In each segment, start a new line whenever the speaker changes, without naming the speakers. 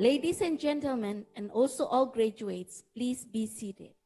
Ladies and gentlemen, and also all graduates, please be seated.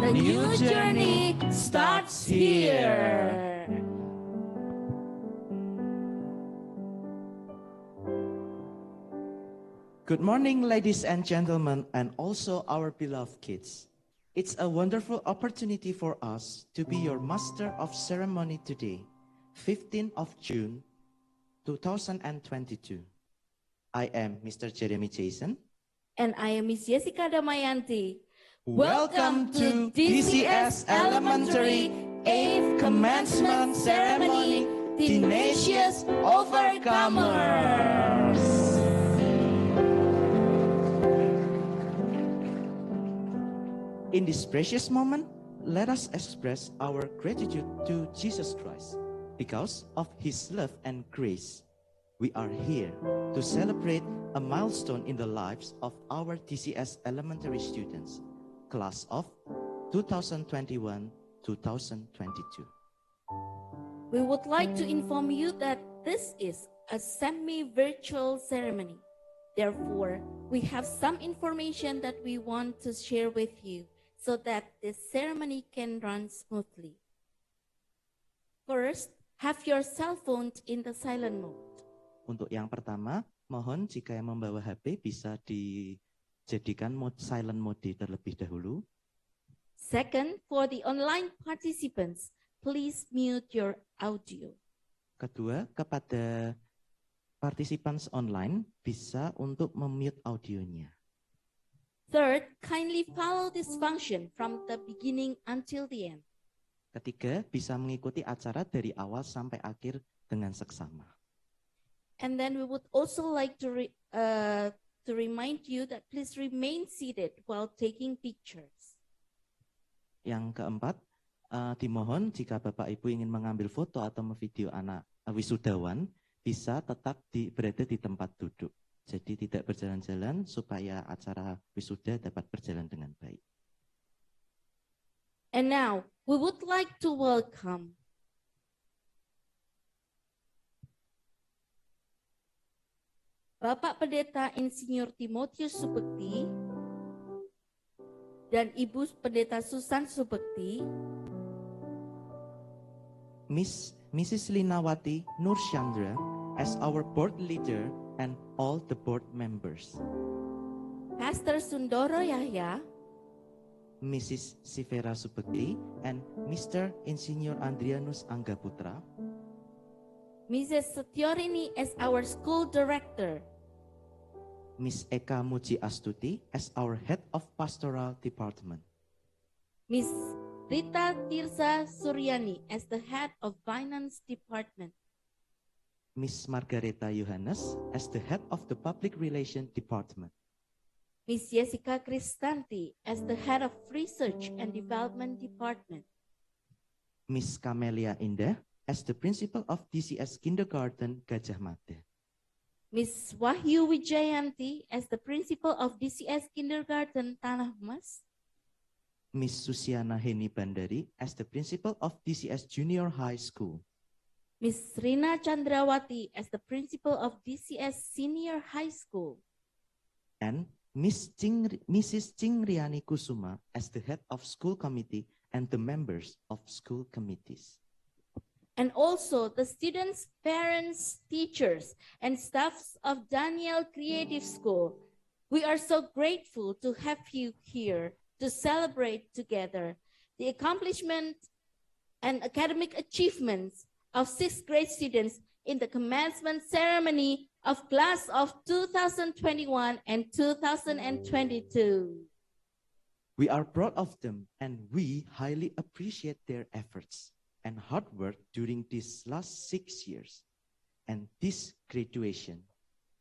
The new journey starts here.
Good morning, ladies and gentlemen, and also our beloved kids. It's a wonderful opportunity for us to be your master of ceremony today, 15th of June, 2022. I am Mr. Jeremy Jason.
And I am Miss Jessica Damayanti.
Welcome to DCS Elementary 8th Commencement Ceremony, Tenacious Overcomers. In this precious moment, let us express our gratitude to Jesus Christ. Because of His love and grace, we are here to celebrate a milestone in the lives of our DCS elementary students, class of 2021-2022.
We would like to inform you that this is a semi-virtual ceremony. Therefore, we have some information that we want to share with you so that this ceremony can run smoothly. First, have your cell phone in the silent mode.
Untuk yang pertama, mohon jika yang membawa HP bisa dijadikan mode silent mode terlebih dahulu.
Second, for the online participants, please mute your audio.
Kedua, kepada participants online bisa untuk memute audionya.
Third, kindly follow this function from the beginning until the end.
Ketiga, bisa mengikuti acara dari awal sampai akhir dengan seksama.
And then we would also like to remind you that please remain seated while taking pictures.
Yang keempat, dimohon jika Bapak Ibu ingin mengambil foto atau memvideo anak wisudawan, bisa tetap berada di tempat duduk. Jadi tidak berjalan-jalan supaya acara wisuda dapat berjalan dengan baik.
And now, we would like to welcome Bapak Pendeta Insinyur Timotius Subekti dan Ibu Pendeta Susan Subekti,
Mrs. Linawati Nur Chandra as our board leader and all the board members.
Pastor Sundoro Yahya,
Mrs. Sivera Subekti and Mr. Insinyur Andrianus Anggaputra.
Mrs. Setiorini as our school director.
Miss Eka Muji Astuti as our head of pastoral department.
Miss Rita Tirza Suryani as the head of finance department.
Miss Margareta Yohanes as the head of the public relations department.
Miss Jessica Kristanti as the head of research and development department.
Miss Camelia Indah as the principal of DCS Kindergarten Gajah Mada.
Miss Wahyu Wijayanti as the principal of DCS Kindergarten Tanah Mas.
Miss Susiana Heni Bandari as the principal of DCS Junior High School.
Miss Rina Chandrawati as the principal of DCS Senior High School.
And Mrs. Cingriani Kusuma as the head of school committee and the members of school committees.
And also the students, parents, teachers, and staffs of Daniel Creative School. We are so grateful to have you here to celebrate together the accomplishment and academic achievements of sixth grade students in the commencement ceremony of class of 2021 and 2022.
We are proud of them and we highly appreciate their efforts and hard work during these last 6 years. And this graduation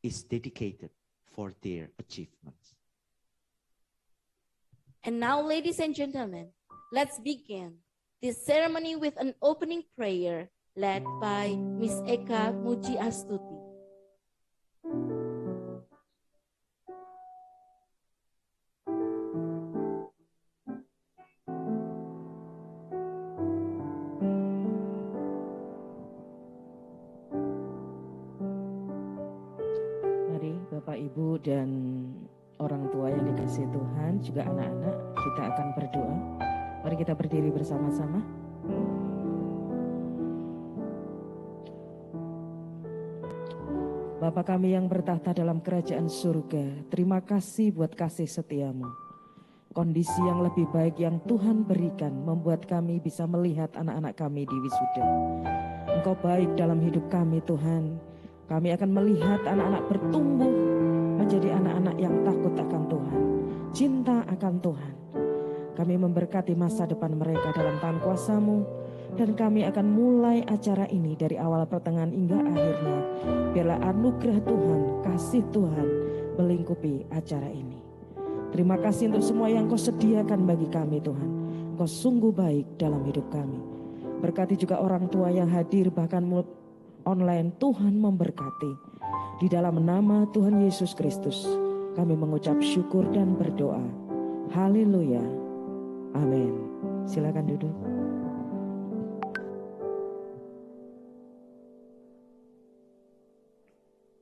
is dedicated for their achievements.
And now, ladies and gentlemen, let's begin this ceremony with an opening prayer led by Miss Eka Muji Astuti.
Mari Bapak Ibu dan orang tua yang dikasihi Tuhan, juga anak-anak, kita akan berdoa. Mari kita berdiri bersama-sama. Bapa kami yang bertahta dalam kerajaan surga, terima kasih buat kasih setiamu. Kondisi yang lebih baik yang Tuhan berikan membuat kami bisa melihat anak-anak kami di wisuda. Engkau baik dalam hidup kami Tuhan. Kami akan melihat anak-anak bertumbuh menjadi anak-anak yang takut akan Tuhan, cinta akan Tuhan. Kami memberkati masa depan mereka dalam tangan kuasa-Mu, dan kami akan mulai acara ini dari awal pertengahan hingga akhirnya. Biarlah anugerah Tuhan, kasih Tuhan melingkupi acara ini. Terima kasih untuk semua yang Kau sediakan bagi kami Tuhan. Kau sungguh baik dalam hidup kami. Berkati juga orang tua yang hadir bahkan online, Tuhan memberkati. Di dalam nama Tuhan Yesus Kristus kami mengucap syukur dan berdoa. Haleluya. Amin. Silakan duduk.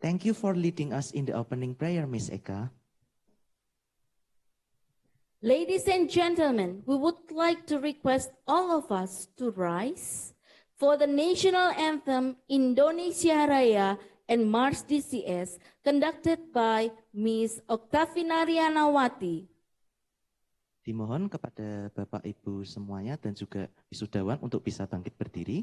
Thank you for leading us in the opening prayer, Miss Eka.
Ladies and gentlemen, we would like to request all of us to rise for the national anthem Indonesia Raya and March DCS conducted by Miss Oktavina Rianawati.
Dimohon kepada Bapak Ibu semuanya dan juga wisudawan untuk bisa bangkit berdiri.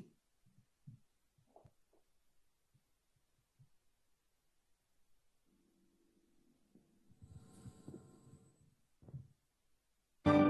Sana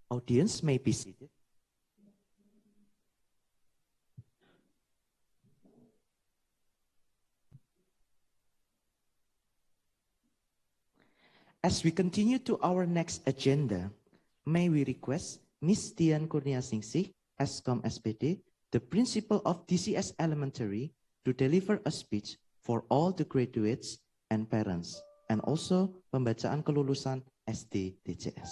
Audience may be seated. As we continue to our next agenda, may we request Miss Dian Kurniasingsi, Eskom SPD, the principal of DCS Elementary, to deliver a speech for all the graduates and parents, and also pembacaan kelulusan SD DCS.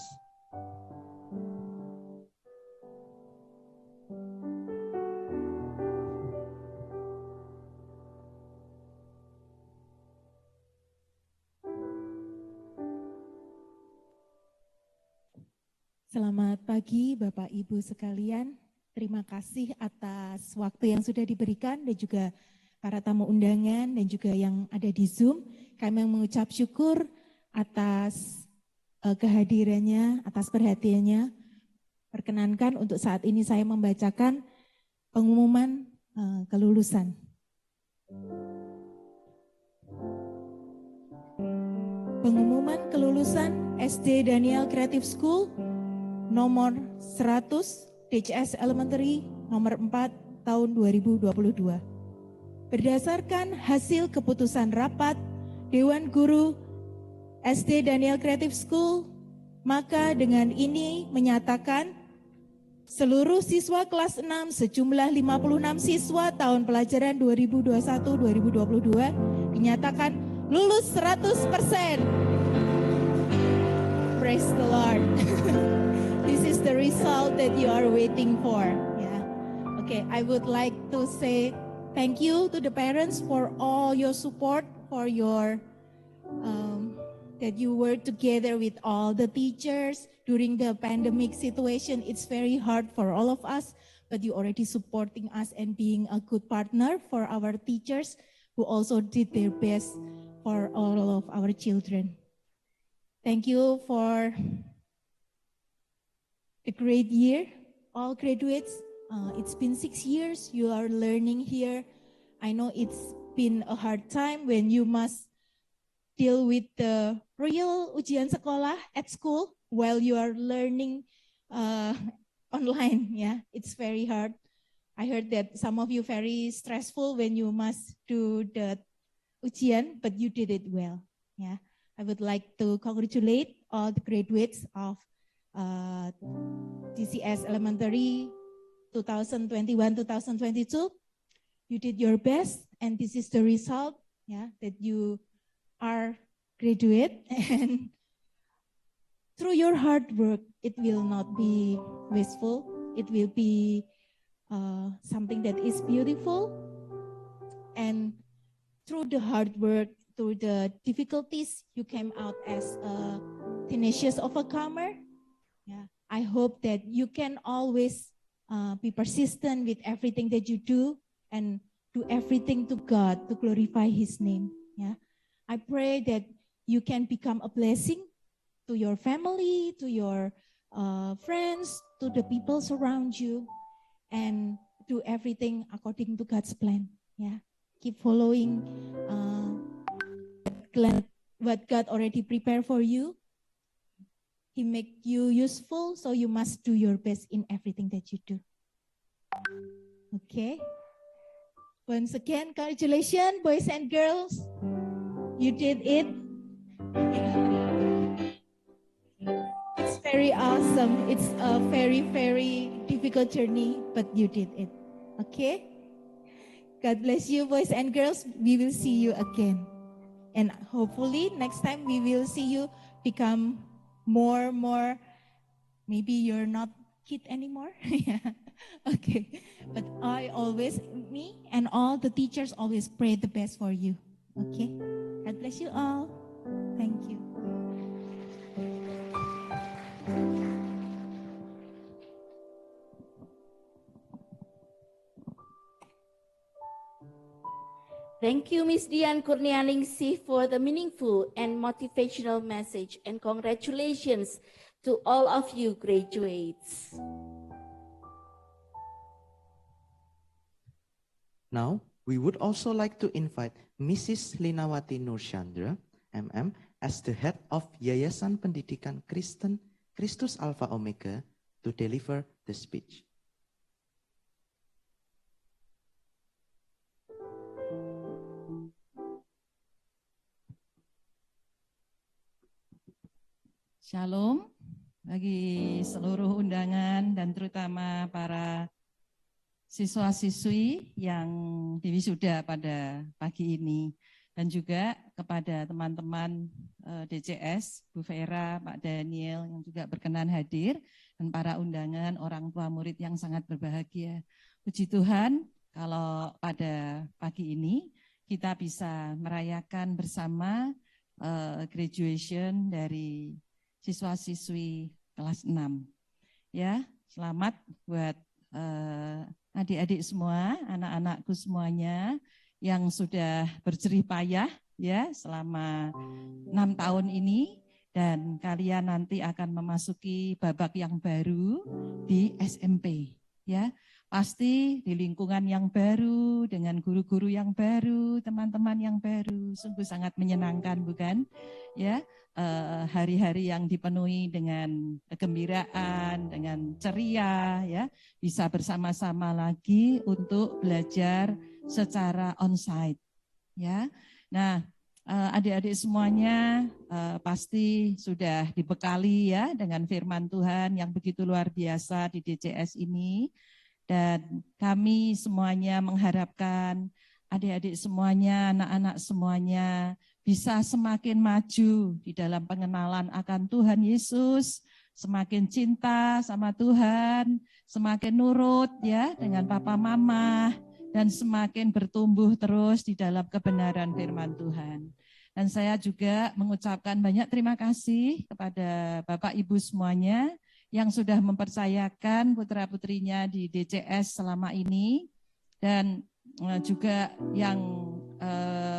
Selamat pagi Bapak Ibu sekalian. Terima kasih atas waktu yang sudah diberikan dan juga para tamu undangan dan juga yang ada di Zoom. Kami mengucap syukur atas kehadirannya, atas perhatiannya. Perkenankan untuk saat ini saya membacakan pengumuman kelulusan. Pengumuman kelulusan SD Daniel Creative School nomor 100 DCS Elementary nomor 4 tahun 2022. Berdasarkan hasil keputusan rapat Dewan Guru SD Daniel Creative School, maka dengan ini menyatakan seluruh siswa kelas 6 sejumlah 56 siswa tahun pelajaran 2021-2022 dinyatakan lulus 100%. Praise the Lord. This is the result that you are waiting for. Yeah. Okay, I would like to say thank you to the parents for all your support, for your that you work together with all the teachers during the pandemic situation. It's very hard for all of us, but you already supporting us and being a good partner for our teachers who also did their best for all of our children. Thank you for a great year, all graduates. It's been 6 years you are learning here. I know it's been a hard time when you must deal with the real ujian sekolah at school while you are learning online. Yeah, it's very hard. I heard that some of you very stressful when you must do the ujian, but you did it well. Yeah, I would like to congratulate all the graduates of DCS Elementary 2021-2022. You did your best, and this is the result, yeah, that you are graduate. And through your hard work, it will not be wasteful. It will be something that is beautiful. And through the hard work, through the difficulties, you came out as a tenacious overcomer. Yeah, I hope that you can always be persistent with everything that you do and do everything to God to glorify His name. Yeah, I pray that you can become a blessing to your family, to your friends, to the people around you, and do everything according to God's plan. Yeah, keep following what God already prepared for you. He make you useful, so you must do your best in everything that you do. Okay. Once again, congratulations, boys and girls. You did it. It's very awesome. It's a very, very difficult journey, but you did it. Okay. God bless you, boys and girls. We will see you again. And hopefully next time we will see you become more, maybe you're not kid anymore. Yeah. Okay. But me and all the teachers always pray the best for you. Okay. God bless you all. Thank you.
Thank you, Ms. Dian Kurnianingsih, for the meaningful and motivational message, and congratulations to all of you graduates.
Now, we would also like to invite Mrs. Linawati Nurchandra, MM, as the head of Yayasan Pendidikan Kristen Kristus Alpha Omega, to deliver the speech.
Shalom bagi seluruh undangan dan terutama para siswa-siswi yang diwisuda pada pagi ini. Dan juga kepada teman-teman DCS, Bu Vera, Pak Daniel yang juga berkenan hadir. Dan para undangan orang tua murid yang sangat berbahagia. Puji Tuhan kalau pada pagi ini kita bisa merayakan bersama graduation dari siswa-siswi kelas 6. Ya, selamat buat adik-adik semua, anak-anakku semuanya yang sudah berjerih payah ya selama 6 tahun ini, dan kalian nanti akan memasuki babak yang baru di SMP ya. Pasti di lingkungan yang baru, dengan guru-guru yang baru, teman-teman yang baru, sungguh sangat menyenangkan bukan? Ya, hari-hari yang dipenuhi dengan kegembiraan, dengan ceria, ya, bisa bersama-sama lagi untuk belajar secara onsite, ya. Nah, adik-adik semuanya pasti sudah dibekali ya dengan firman Tuhan yang begitu luar biasa di DCS ini. Dan kami semuanya mengharapkan adik-adik semuanya, anak-anak semuanya bisa semakin maju di dalam pengenalan akan Tuhan Yesus, semakin cinta sama Tuhan, semakin nurut ya dengan papa mama, dan semakin bertumbuh terus di dalam kebenaran firman Tuhan. Dan saya juga mengucapkan banyak terima kasih kepada Bapak Ibu semuanya yang sudah mempercayakan putra-putrinya di DCS selama ini, dan juga yang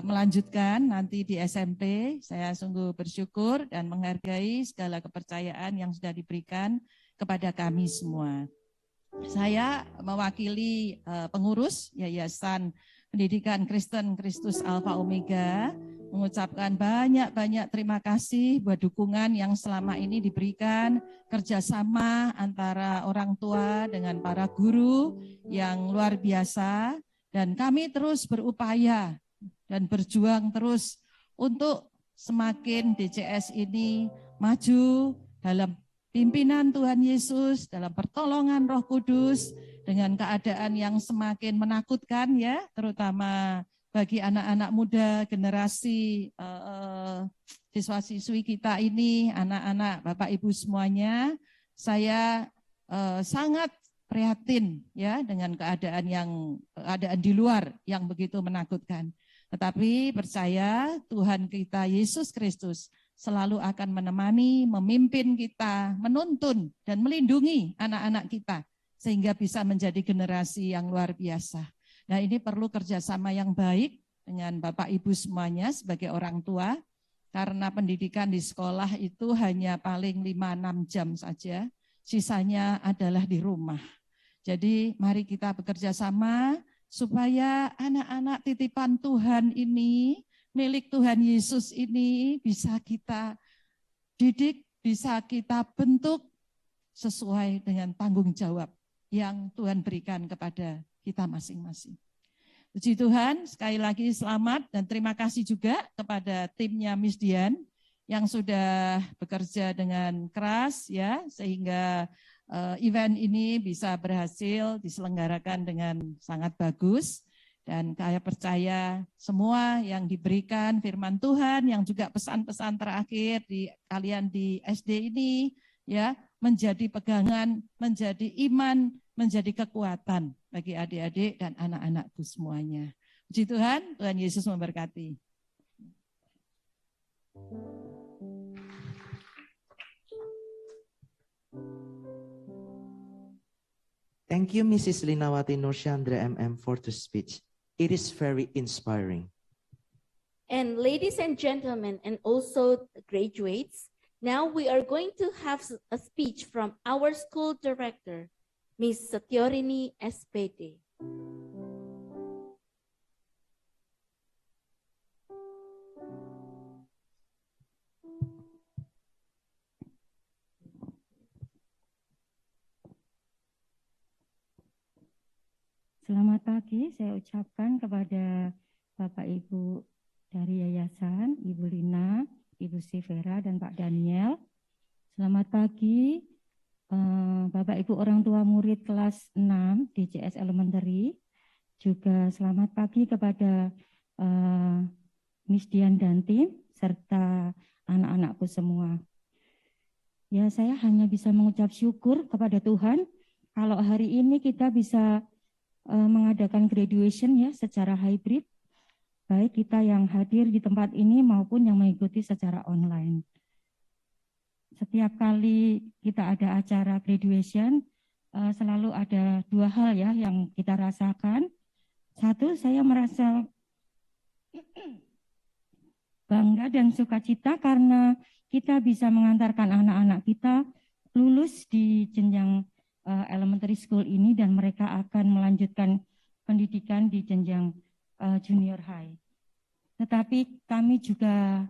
melanjutkan nanti di SMP. Saya sungguh bersyukur dan menghargai segala kepercayaan yang sudah diberikan kepada kami semua. Saya mewakili pengurus Yayasan Pendidikan Kristen Kristus Alfa Omega mengucapkan banyak-banyak terima kasih buat dukungan yang selama ini diberikan, kerjasama antara orang tua dengan para guru yang luar biasa, dan kami terus berupaya dan berjuang terus untuk semakin DCS ini maju dalam pimpinan Tuhan Yesus, dalam pertolongan Roh Kudus, dengan keadaan yang semakin menakutkan ya, terutama bagi anak-anak muda, generasi siswa-siswi kita ini, anak-anak Bapak Ibu semuanya. Saya sangat prihatin ya dengan keadaan di luar yang begitu menakutkan. Tetapi percaya Tuhan kita Yesus Kristus selalu akan menemani, memimpin kita, menuntun dan melindungi anak-anak kita sehingga bisa menjadi generasi yang luar biasa. Nah, ini perlu kerjasama yang baik dengan Bapak Ibu semuanya sebagai orang tua, karena pendidikan di sekolah itu hanya paling 5-6 jam saja, sisanya adalah di rumah. Jadi mari kita bekerja sama supaya anak-anak titipan Tuhan ini, milik Tuhan Yesus ini bisa kita didik, bisa kita bentuk sesuai dengan tanggung jawab yang Tuhan berikan kepada kita masing-masing. Puji Tuhan, sekali lagi selamat dan terima kasih juga kepada timnya Miss Dian yang sudah bekerja dengan keras ya, sehingga event ini bisa berhasil diselenggarakan dengan sangat bagus. Dan saya percaya semua yang diberikan firman Tuhan, yang juga pesan-pesan terakhir di kalian di SD ini ya, menjadi pegangan, menjadi iman, menjadi kekuatan bagi adik-adik dan anak-anakku semuanya. Puji Tuhan, Tuhan Yesus memberkati.
Thank you, Mrs. Linawati Nurchandra MM, for the speech. It is very inspiring.
And ladies and gentlemen, and also graduates, now we are going to have a speech from our school director, Ms. Satyorini SPD.
Selamat pagi, saya ucapkan kepada Bapak Ibu dari Yayasan, Ibu Lina, Ibu Sivera, dan Pak Daniel. Selamat pagi, Bapak Ibu orang tua murid kelas 6 DJS Elementary. Juga selamat pagi kepada Miss Dian dan tim, serta anak-anakku semua. Ya, saya hanya bisa mengucap syukur kepada Tuhan kalau hari ini kita bisa mengadakan graduation ya secara hybrid, baik kita yang hadir di tempat ini maupun yang mengikuti secara online. Setiap kali kita ada acara graduation, selalu ada dua hal ya yang kita rasakan. Satu, saya merasa bangga dan sukacita karena kita bisa mengantarkan anak-anak kita lulus di jenjang elementary school ini dan mereka akan melanjutkan pendidikan di jenjang junior high. Tetapi kami juga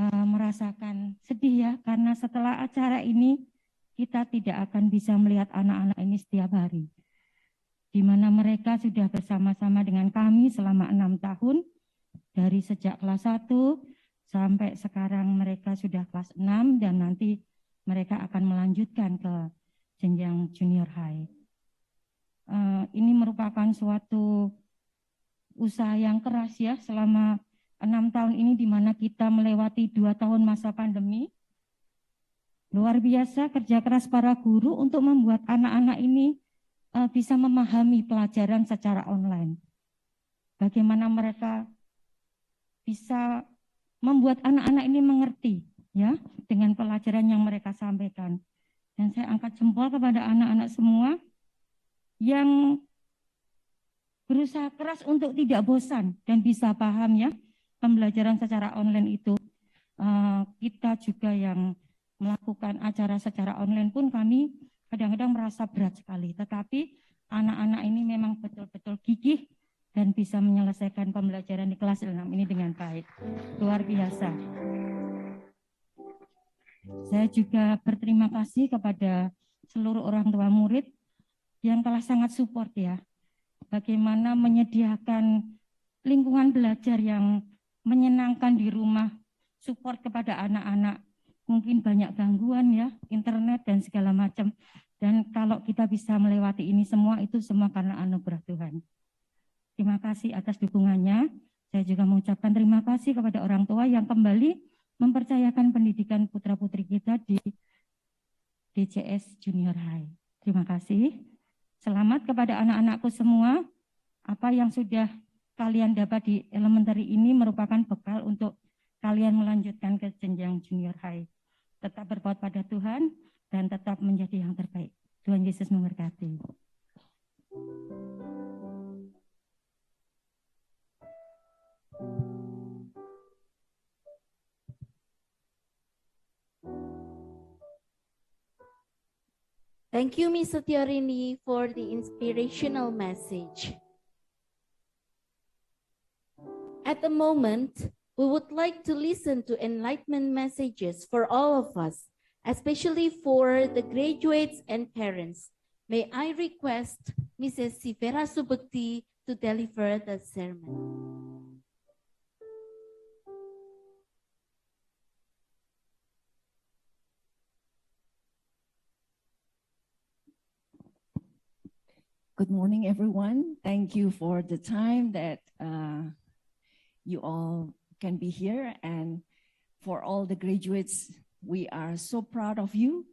merasakan sedih ya karena setelah acara ini kita tidak akan bisa melihat anak-anak ini setiap hari. Di mana mereka sudah bersama-sama dengan kami selama 6 tahun, dari sejak kelas 1 sampai sekarang mereka sudah kelas 6 dan nanti mereka akan melanjutkan ke jenjang junior high. Ini merupakan suatu usaha yang keras ya selama 6 tahun ini di mana kita melewati 2 tahun masa pandemi. Luar biasa kerja keras para guru untuk membuat anak-anak ini bisa memahami pelajaran secara online. Bagaimana mereka bisa membuat anak-anak ini mengerti ya dengan pelajaran yang mereka sampaikan. Dan saya angkat jempol kepada anak-anak semua yang berusaha keras untuk tidak bosan dan bisa paham ya pembelajaran secara online itu. Kita juga yang melakukan acara secara online pun kami kadang-kadang merasa berat sekali. Tetapi anak-anak ini memang betul-betul gigih dan bisa menyelesaikan pembelajaran di kelas 6 ini dengan baik. Luar biasa. Saya juga berterima kasih kepada seluruh orang tua murid yang telah sangat support ya. Bagaimana menyediakan lingkungan belajar yang menyenangkan di rumah, support kepada anak-anak. Mungkin banyak gangguan ya, internet dan segala macam. Dan kalau kita bisa melewati ini semua, itu semua karena anugerah Tuhan. Terima kasih atas dukungannya. Saya juga mengucapkan terima kasih kepada orang tua yang kembali mempercayakan pendidikan putra-putri kita di DJS Junior High. Terima kasih. Selamat kepada anak-anakku semua. Apa yang sudah kalian dapat di elementary ini merupakan bekal untuk kalian melanjutkan ke jenjang junior high. Tetap berbuat pada Tuhan dan tetap menjadi yang terbaik. Tuhan Yesus memberkati.
Thank you, Ms. Setiorini, for the inspirational message. At the moment, we would like to listen to enlightenment messages for all of us, especially for the graduates and parents. May I request Mrs. Sivera Subakti to deliver the sermon.
Good morning, everyone. Thank you for the time that you all can be here. And for all the graduates, we are so proud of you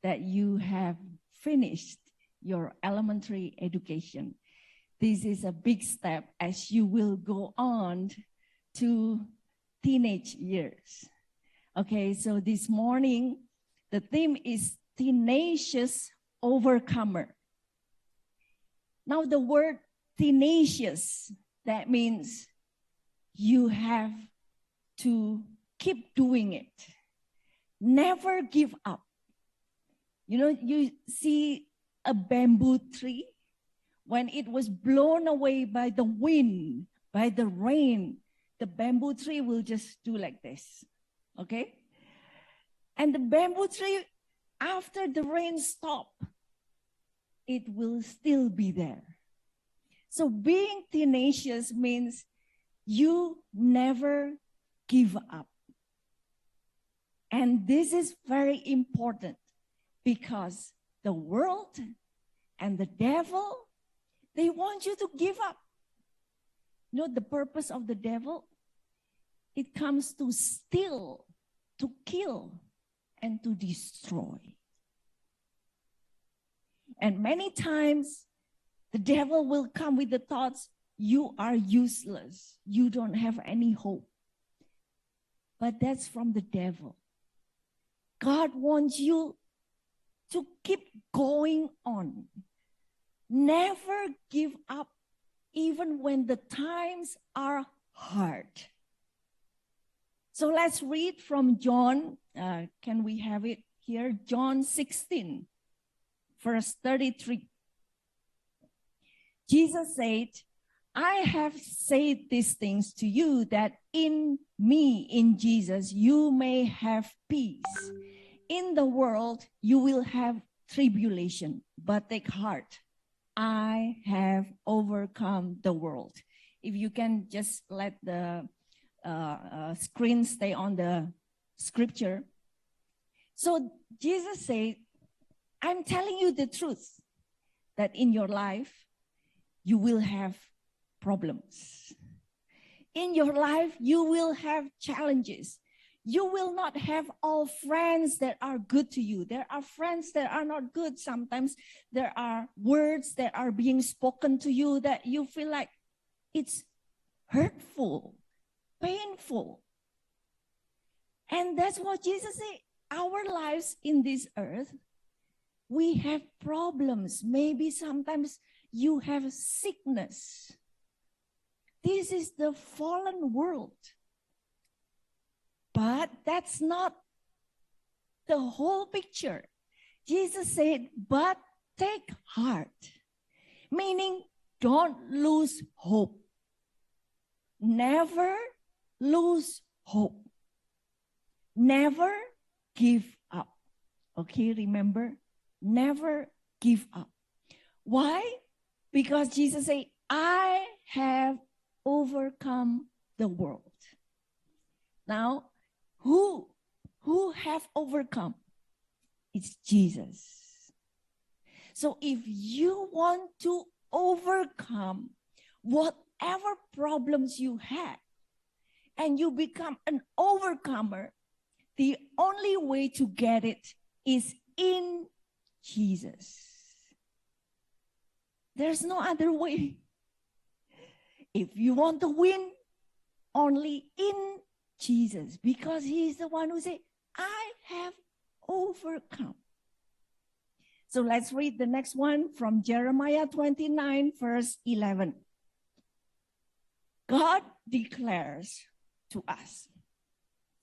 that you have finished your elementary education. This is a big step as you will go on to teenage years. Okay, so this morning, the theme is Tenacious Overcomer. Now the word tenacious, that means you have to keep doing it. Never give up. You know, you see a bamboo tree, when it was blown away by the wind, by the rain, the bamboo tree will just do like this, okay? And the bamboo tree, after the rain stops, it will still be there. So being tenacious means you never give up. And this is very important because the world and the devil, they want you to give up. You know the purpose of the devil? It comes to steal, to kill, and to destroy. And many times, the devil will come with the thoughts, you are useless. You don't have any hope. But that's from the devil. God wants you to keep going on. Never give up, even when the times are hard. So let's read from John. Can we have it here? John 16, verse 33. Jesus said, I have said these things to you that in me, in Jesus, you may have peace. In the world, you will have tribulation, but take heart. I have overcome the world. If you can just let the screen stay on the scripture. So Jesus said, I'm telling you the truth, that in your life, you will have problems. In your life, you will have challenges. You will not have all friends that are good to you. There are friends that are not good. Sometimes there are words that are being spoken to you that you feel like it's hurtful, painful. And that's what Jesus said. Our lives in this earth, we have problems. Maybe sometimes you have sickness. This is the fallen world. But that's not the whole picture. Jesus said, but take heart. Meaning, don't lose hope. Never lose hope. Never give up. Okay, remember? Never give up. Why? Because Jesus said, I have overcome the world. Now, who have overcome? It's Jesus. So if you want to overcome whatever problems you have, and you become an overcomer, the only way to get it is in Jesus. There's no other way. If you want to win, only in Jesus, because he is the one who said, I have overcome. So let's read the next one from Jeremiah 29, verse 11. God declares to us,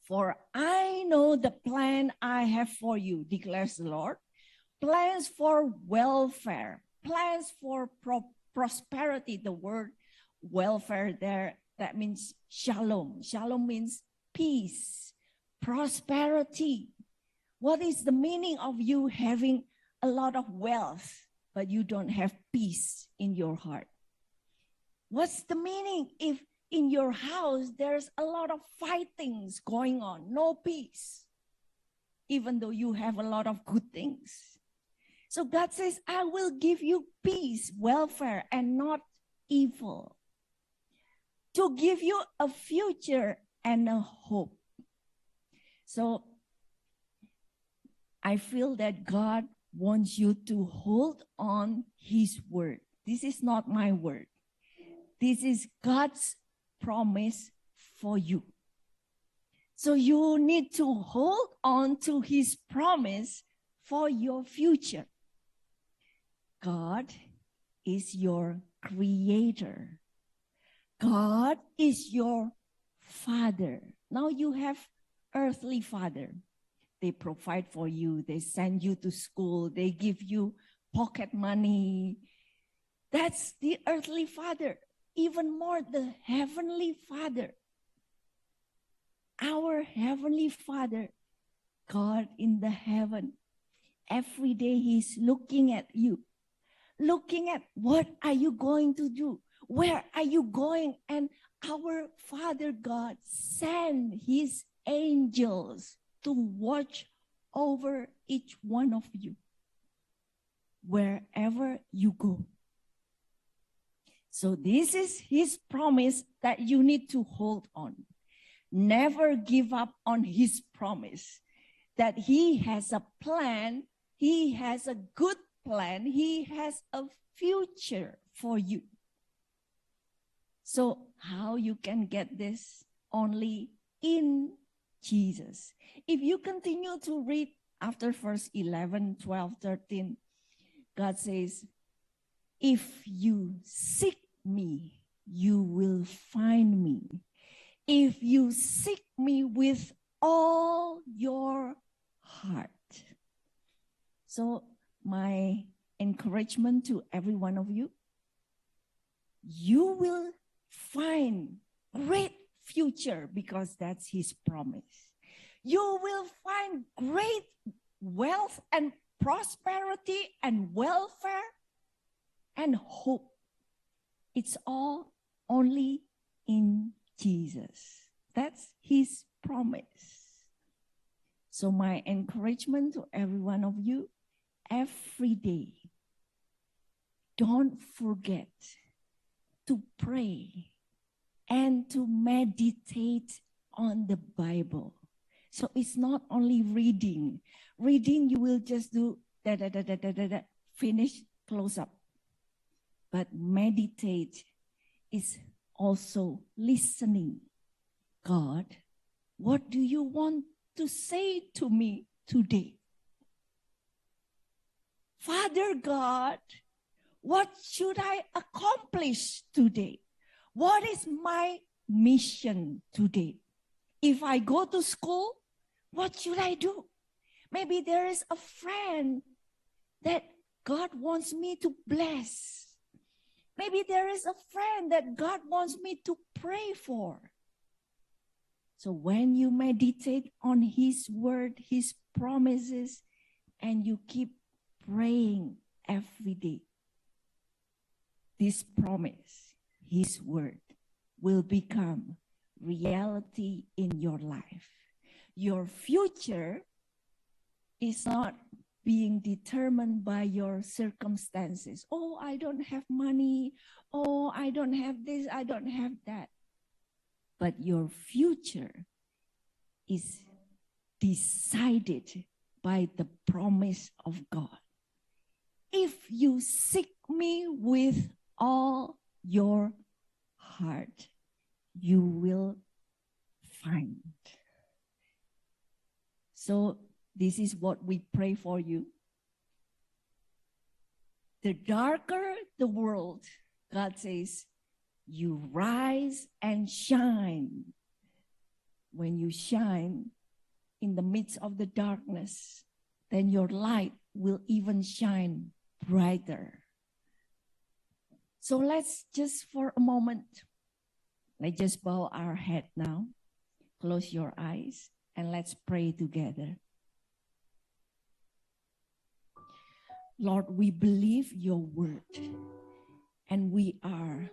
for I know the plan I have for you, declares the Lord, plans for welfare, plans for prosperity. The word welfare there, that means shalom. Shalom means peace, prosperity. What is the meaning of you having a lot of wealth, but you don't have peace in your heart? What's the meaning if in your house there's a lot of fightings going on, no peace, even though you have a lot of good things? So God says, I will give you peace, welfare, and not evil, to give you a future and a hope. So I feel that God wants you to hold on his word. This is not my word. This is God's promise for you. So you need to hold on to his promise for your future. God is your creator. God is your father. Now you have earthly father. They provide for you. They send you to school. They give you pocket money. That's the earthly father. Even more, the heavenly father. Our heavenly father, God in the heaven. Every day he's looking at you, looking at what are you going to do? Where are you going? And our Father God sent his angels to watch over each one of you wherever you go. So this is his promise that you need to hold on. Never give up on his promise that he has a plan. He has a good plan. He has a future for you. So how you can get this? Only in Jesus. If you continue to read after verse 11, 12, 13, God says, if you seek me, you will find me. If you seek me with all your heart. So my encouragement to every one of you, you will find great future because that's his promise. You will find great wealth and prosperity and welfare and hope. It's all only in Jesus. That's his promise. So my encouragement to every one of you, every day, don't forget to pray and to meditate on the Bible. So it's not only reading. Reading, you will just do finish, close up. But meditate is also listening. God, what do you want to say to me today? Father God, what should I accomplish today? What is my mission today? If I go to school, what should I do? Maybe there is a friend that God wants me to bless. Maybe there is a friend that God wants me to pray for. So when you meditate on his word, his promises, and you keep praying every day, this promise, his word, will become reality in your life. Your future is not being determined by your circumstances. Oh, I don't have money. Oh, I don't have this. I don't have that. But your future is decided by the promise of God. If you seek me with all your heart, you will find. So this is what we pray for you. The darker the world, God says, you rise and shine. When you shine in the midst of the darkness, then your light will even shine brighter. So let's just for a moment, let's just bow our head now. Close your eyes and let's pray together. Lord, we believe your word, and we are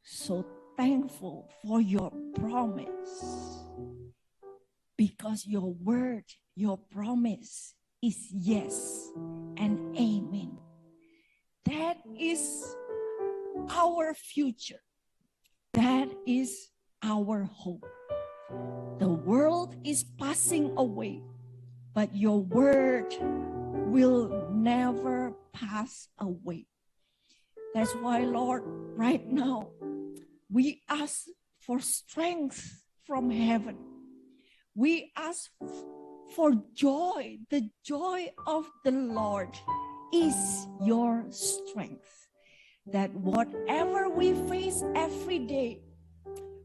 so thankful for your promise, because your word, your promise is yes and amen. That is our future. That is our hope. The world is passing away, but your word will never pass away. That's why, Lord, right now, we ask for strength from heaven. We ask for joy. The joy of the Lord is your strength. That whatever we face every day,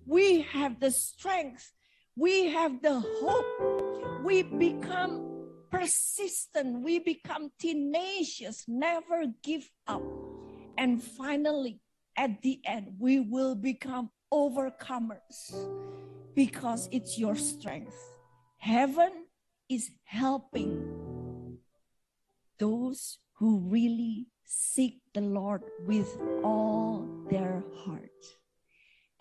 we have the strength. We have the hope. We become persistent. We become tenacious, never give up. And finally, at the end, we will become overcomers because it's your strength. Heaven is helping those who really seek the Lord with all their heart.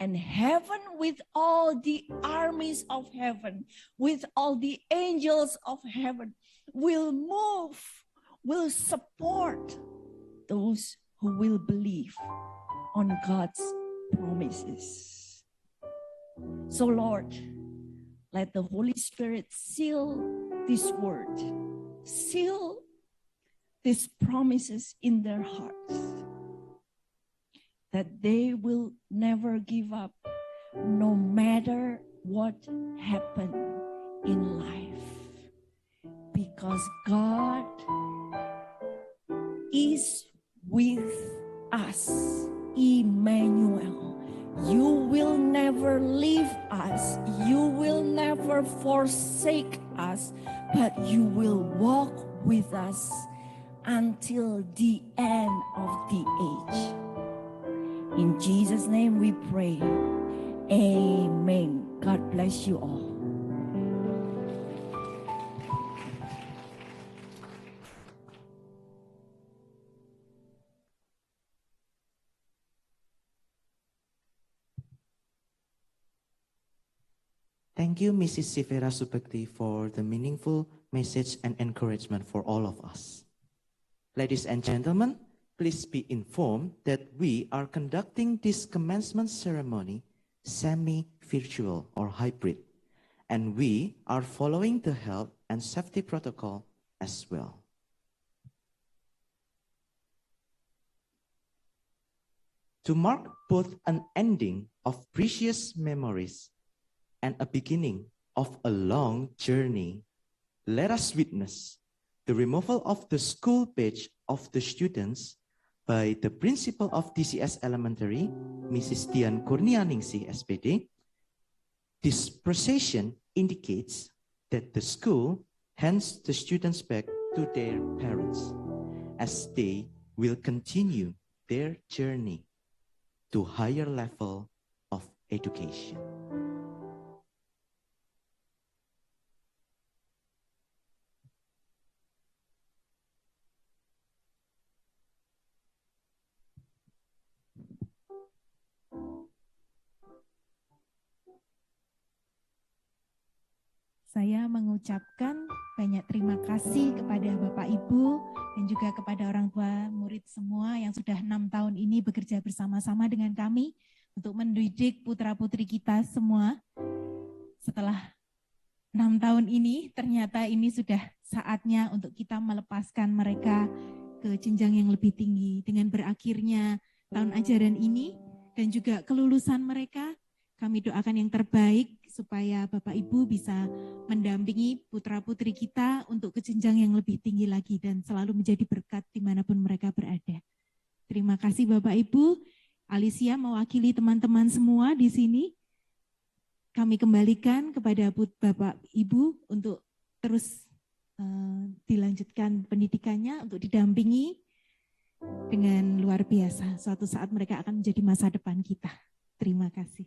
And heaven, with all the armies of heaven, with all the angels of heaven, will move, will support those who will believe on God's promises. So Lord, let the Holy Spirit seal this word, seal these promises in their hearts, that they will never give up no matter what happened in life. Because God is with us, Emmanuel. You will never leave us. You will never forsake us, but you will walk with us until the end of the age. In Jesus' name we pray. Amen. God bless you all.
Thank you, Mrs. Sivera Subekti, for the meaningful message and encouragement for all of us. Ladies and gentlemen, please be informed that we are conducting this commencement ceremony semi-virtual or hybrid, and we are following the health and safety protocol as well. To mark both an ending of precious memories and a beginning of a long journey, let us witness the removal of the school badge of the students by the principal of DCS Elementary, Mrs. Dian Kurnianingsih, SPD. This procession indicates that the school hands the students back to their parents as they will continue their journey to higher level of education.
Saya mengucapkan banyak terima kasih kepada Bapak Ibu dan juga kepada orang tua murid semua yang sudah 6 tahun ini bekerja bersama-sama dengan kami untuk mendidik putra-putri kita semua. Setelah 6 tahun ini, ternyata ini sudah saatnya untuk kita melepaskan mereka ke jenjang yang lebih tinggi. Dengan berakhirnya tahun ajaran ini dan juga kelulusan mereka, kami doakan yang terbaik supaya Bapak Ibu bisa mendampingi putra-putri kita untuk ke jenjang yang lebih tinggi lagi dan selalu menjadi berkat dimanapun mereka berada. Terima kasih Bapak Ibu. Alicia mewakili teman-teman semua di sini. Kami kembalikan kepada Bapak Ibu untuk terus dilanjutkan pendidikannya, untuk didampingi dengan luar biasa. Suatu saat mereka akan menjadi masa depan kita. Terima kasih.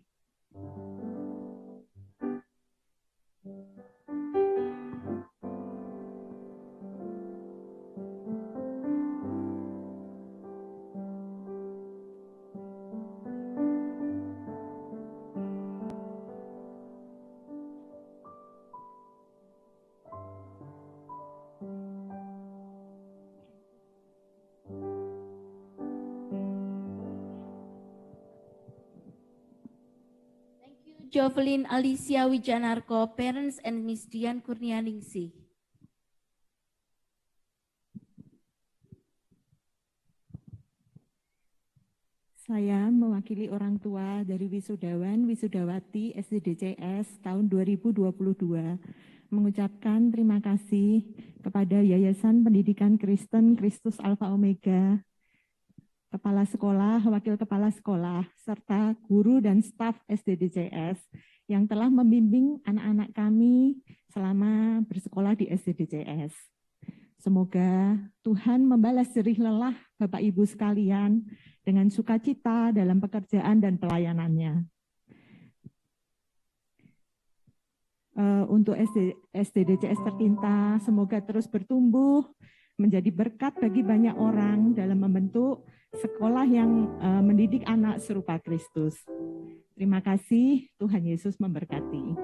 Jovelyn Alicia Wijanarko, parents and Miss Dian Kurnianingsih.
Saya mewakili orang tua dari wisudawan Wisudawati SDDCS tahun 2022 mengucapkan terima kasih kepada Yayasan Pendidikan Kristen Kristus Alfa Omega, Kepala Sekolah, Wakil Kepala Sekolah, serta guru dan staf SDDCS yang telah membimbing anak-anak kami selama bersekolah di SDDCS. Semoga Tuhan membalas jerih lelah Bapak Ibu sekalian dengan sukacita dalam pekerjaan dan pelayanannya. Untuk SDDCS tercinta, semoga terus bertumbuh menjadi berkat bagi banyak orang dalam membentuk sekolah yang mendidik anak serupa Kristus. Terima kasih, Tuhan Yesus memberkati.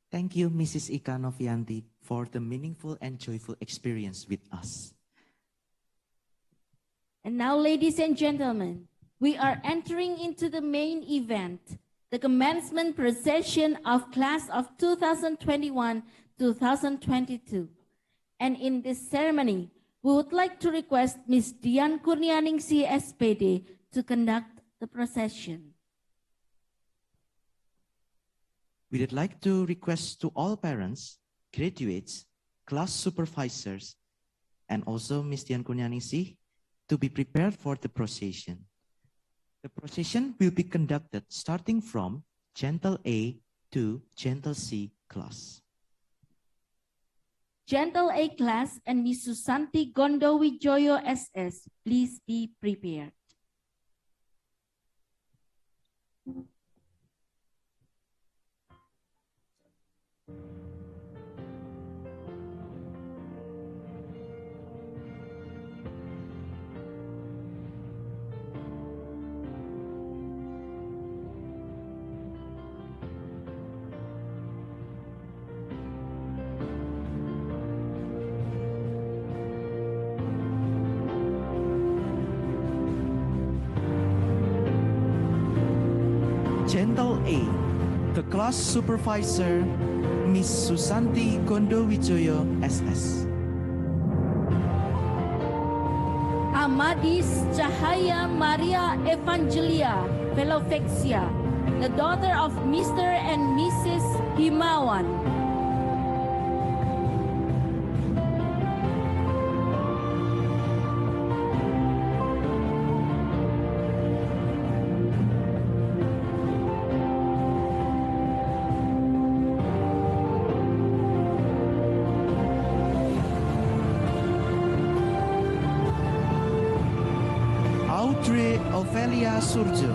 Thank you, Mrs. Ika Novianti, for the meaningful and joyful experience with us.
And now, ladies and gentlemen, we are entering into the main event, the commencement procession of class of 2021-2022. And in this ceremony, we would like to request Ms. Dian Kurnianingsi SPD to conduct the procession.
We would like to request to all parents, graduates, class supervisors, and also Ms. Dian Kurnianingsi to be prepared for the procession. The procession will be conducted starting from Gentle A to Gentle C class.
Gentle A class and Ms. Susanti Gondowijoyo SS, please be prepared.
Gentle A, the class supervisor, Ms. Susanti Gondowijoyo SS.
Amadis Cahaya Maria Evangelia Velofexia, the daughter of Mr. and Mrs. Himawan.
Ophelia Surjo,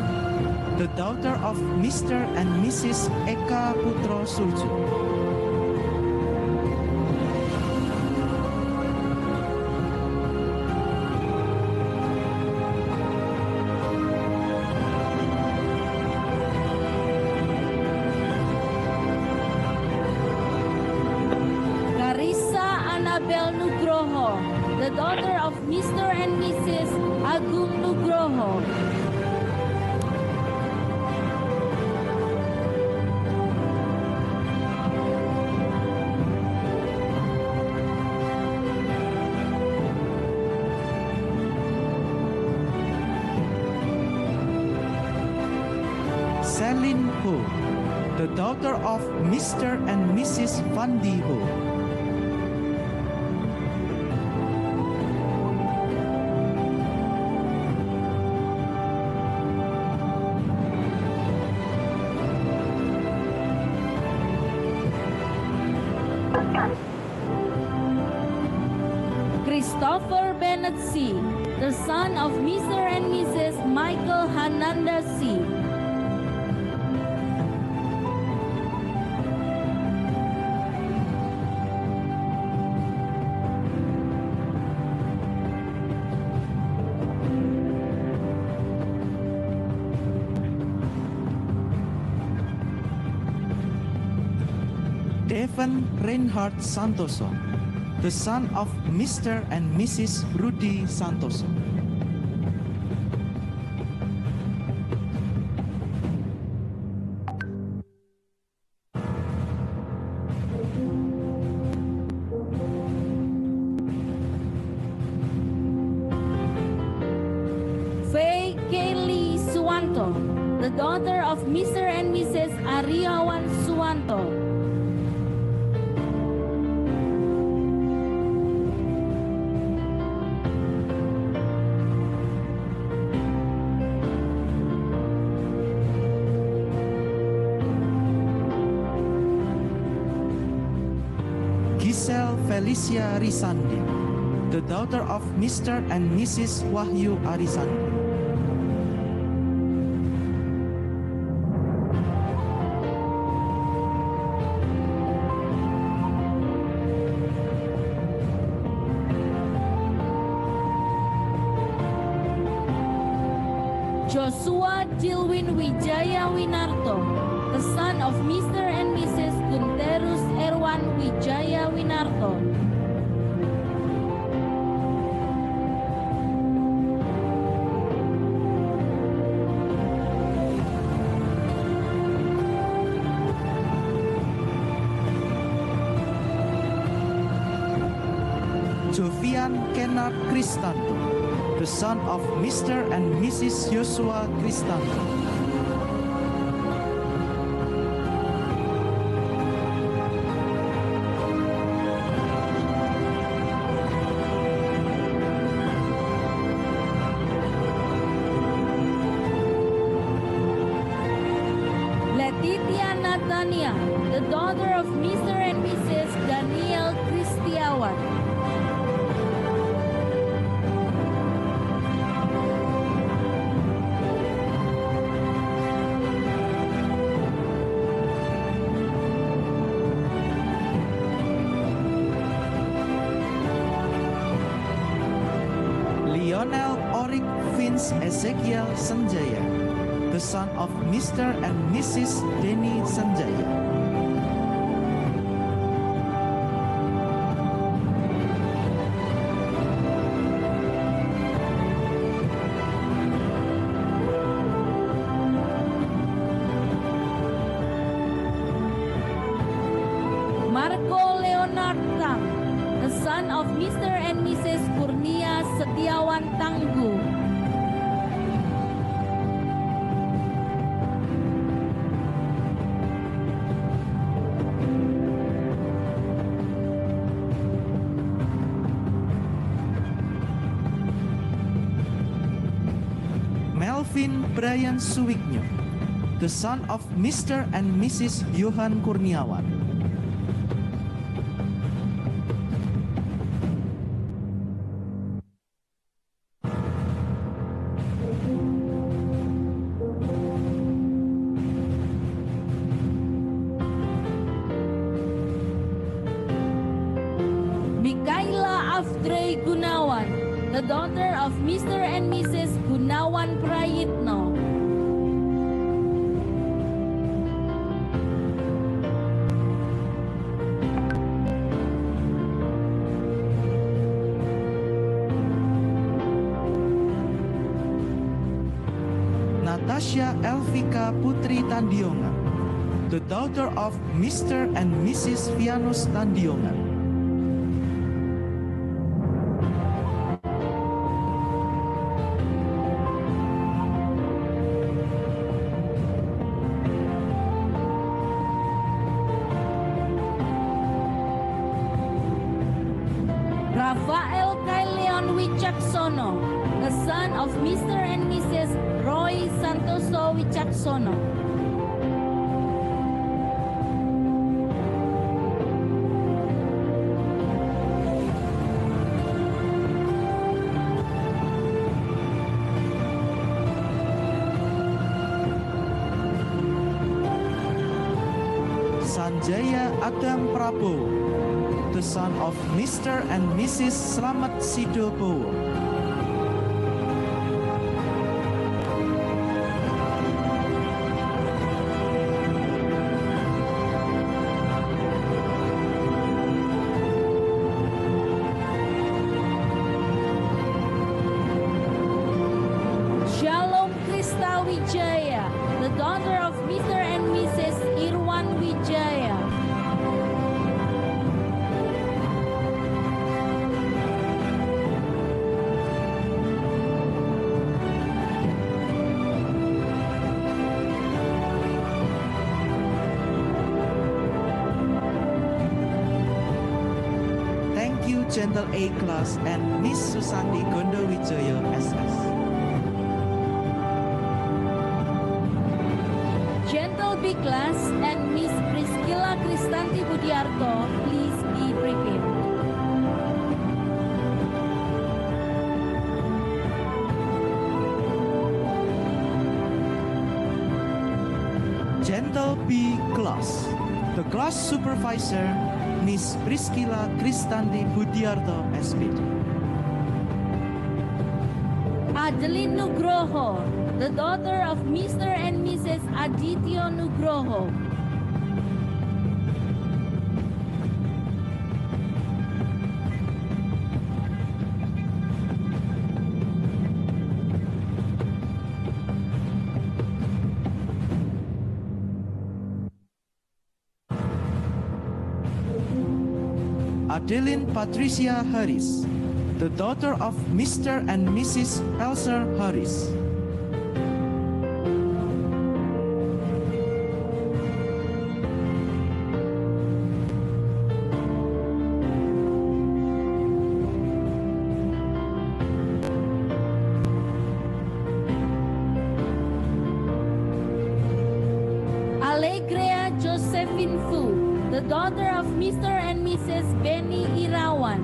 the daughter of Mr. and Mrs. Eka Putro Surjo.
Carissa Annabel Nugroho, the daughter of Mr. and Mrs. Agung Nugroho.
Celine Ho, the daughter of Mr. and Mrs. Vandi Ho.
Christopher Bennett C., the son of Mr. and Mrs. Michael Hananda C.
Devon Reinhard Santoso, the son of Mr. and Mrs. Rudy Santoso.
Faye Kaylee Suwanto, the daughter of Mr. and Mrs. Ariawan Suwanto.
Giselle Felicia Risandi, the daughter of Mr. and Mrs. Wahyu Arisanti.
Joshua Jilwin Wijaya Winarto, the son of Mr. and Mrs. Gunterus Erwan Wijaya Winarto.
Jovian Kennard Kristanto, the son of Mr. and Mrs. Joshua Kristanto.
Letitia Natania, the daughter of Mr. and Mrs. Daniel Kristiawan.
Lionel Orik Vince Ezekiel Sanjaya, the son of Mr. and Mrs. Denny Sanjaya.
Marco Leonard Tang, the son of Mr. and Mrs. Kurnia Setiawan Tanggu.
Melvin Brian Suwiknyo, the son of Mr. and Mrs. Johan Kurniawan.
Mikaela Afdrey Gunawan, the daughter of Mr. and Mrs. Gunawan Prayitno.
Natasha Elvika Putri Tandiongan, the daughter of Mr. and Mrs. Vianus Tandiongan.
Rafael Kailion Wicaksono, the son of Mr. and Mrs. Roy Santoso Wicaksono.
Sanjaya Adam Prabowo, the son of Mr. and Mrs. Slamet Sidobowo.
Shalom Krista Wijaya, the daughter of Mr. and Mrs. Irwan Wijaya.
Thank you, Gentle A Class and Miss Susanti Gondowijoyo SS.
Gentle B class and Miss Priscilla Kristanti Budiarto, please be prepared.
Gentle P. Class. The class supervisor, Miss Priscilla Kristandi Budiarto, SPD.
Adeline Nugroho, the daughter of Mr. and Mrs. Adityo Nugroho.
Adeline Patricia Harris, the daughter of Mr. and Mrs. Elser Harris.
Allegria Josephine Fu, the daughter of Mr. and Mrs. Benny Irawan.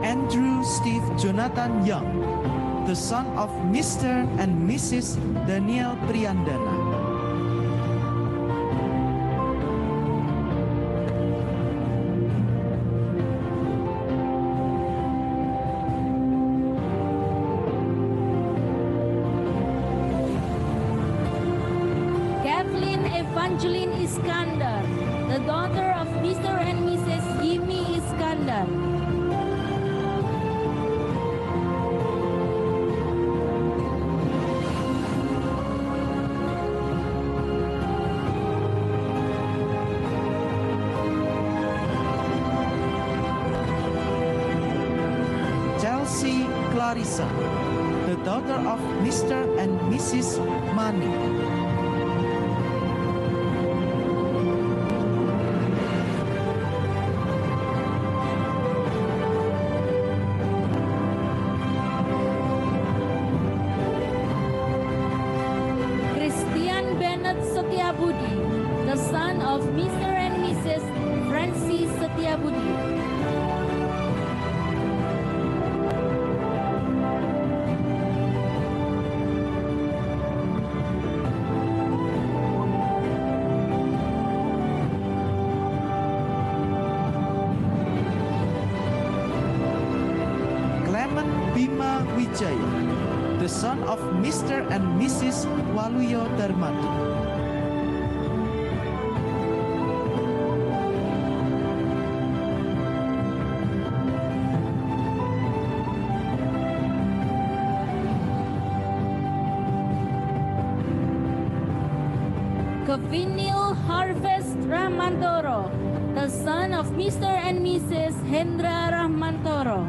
Andrew Steve Jonathan Young, the son of Mr. and Mrs. Daniel Priandana.
Kathleen Evangeline Iskandar, the daughter of Mr. and Mrs. Yimi Iskandar.
Chelsea Clarissa, the daughter of Mr. and Mrs. Mani.
Christian Bennett Setiabudi, the son of Mr. and Mrs. Francis Setiabudi.
Clement Bima Wijaya, the son of Mr. and Mrs. Waluyo Darmati.
Kevinil Harvest Rahmantoro, the son of Mr. and Mrs. Hendra Rahmantoro.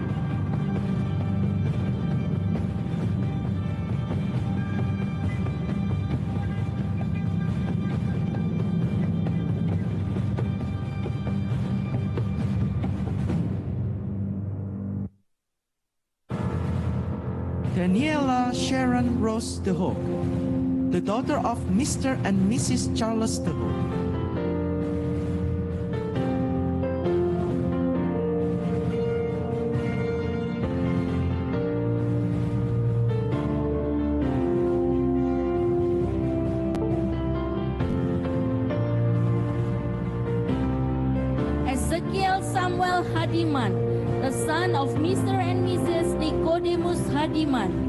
Daniela Sharon Rose de Hoog, the daughter of Mr. and Mrs. Charles de Hoog.
Ezekiel Samuel Hadiman, the son of Mr. and Mrs. Nicodemus Hadiman.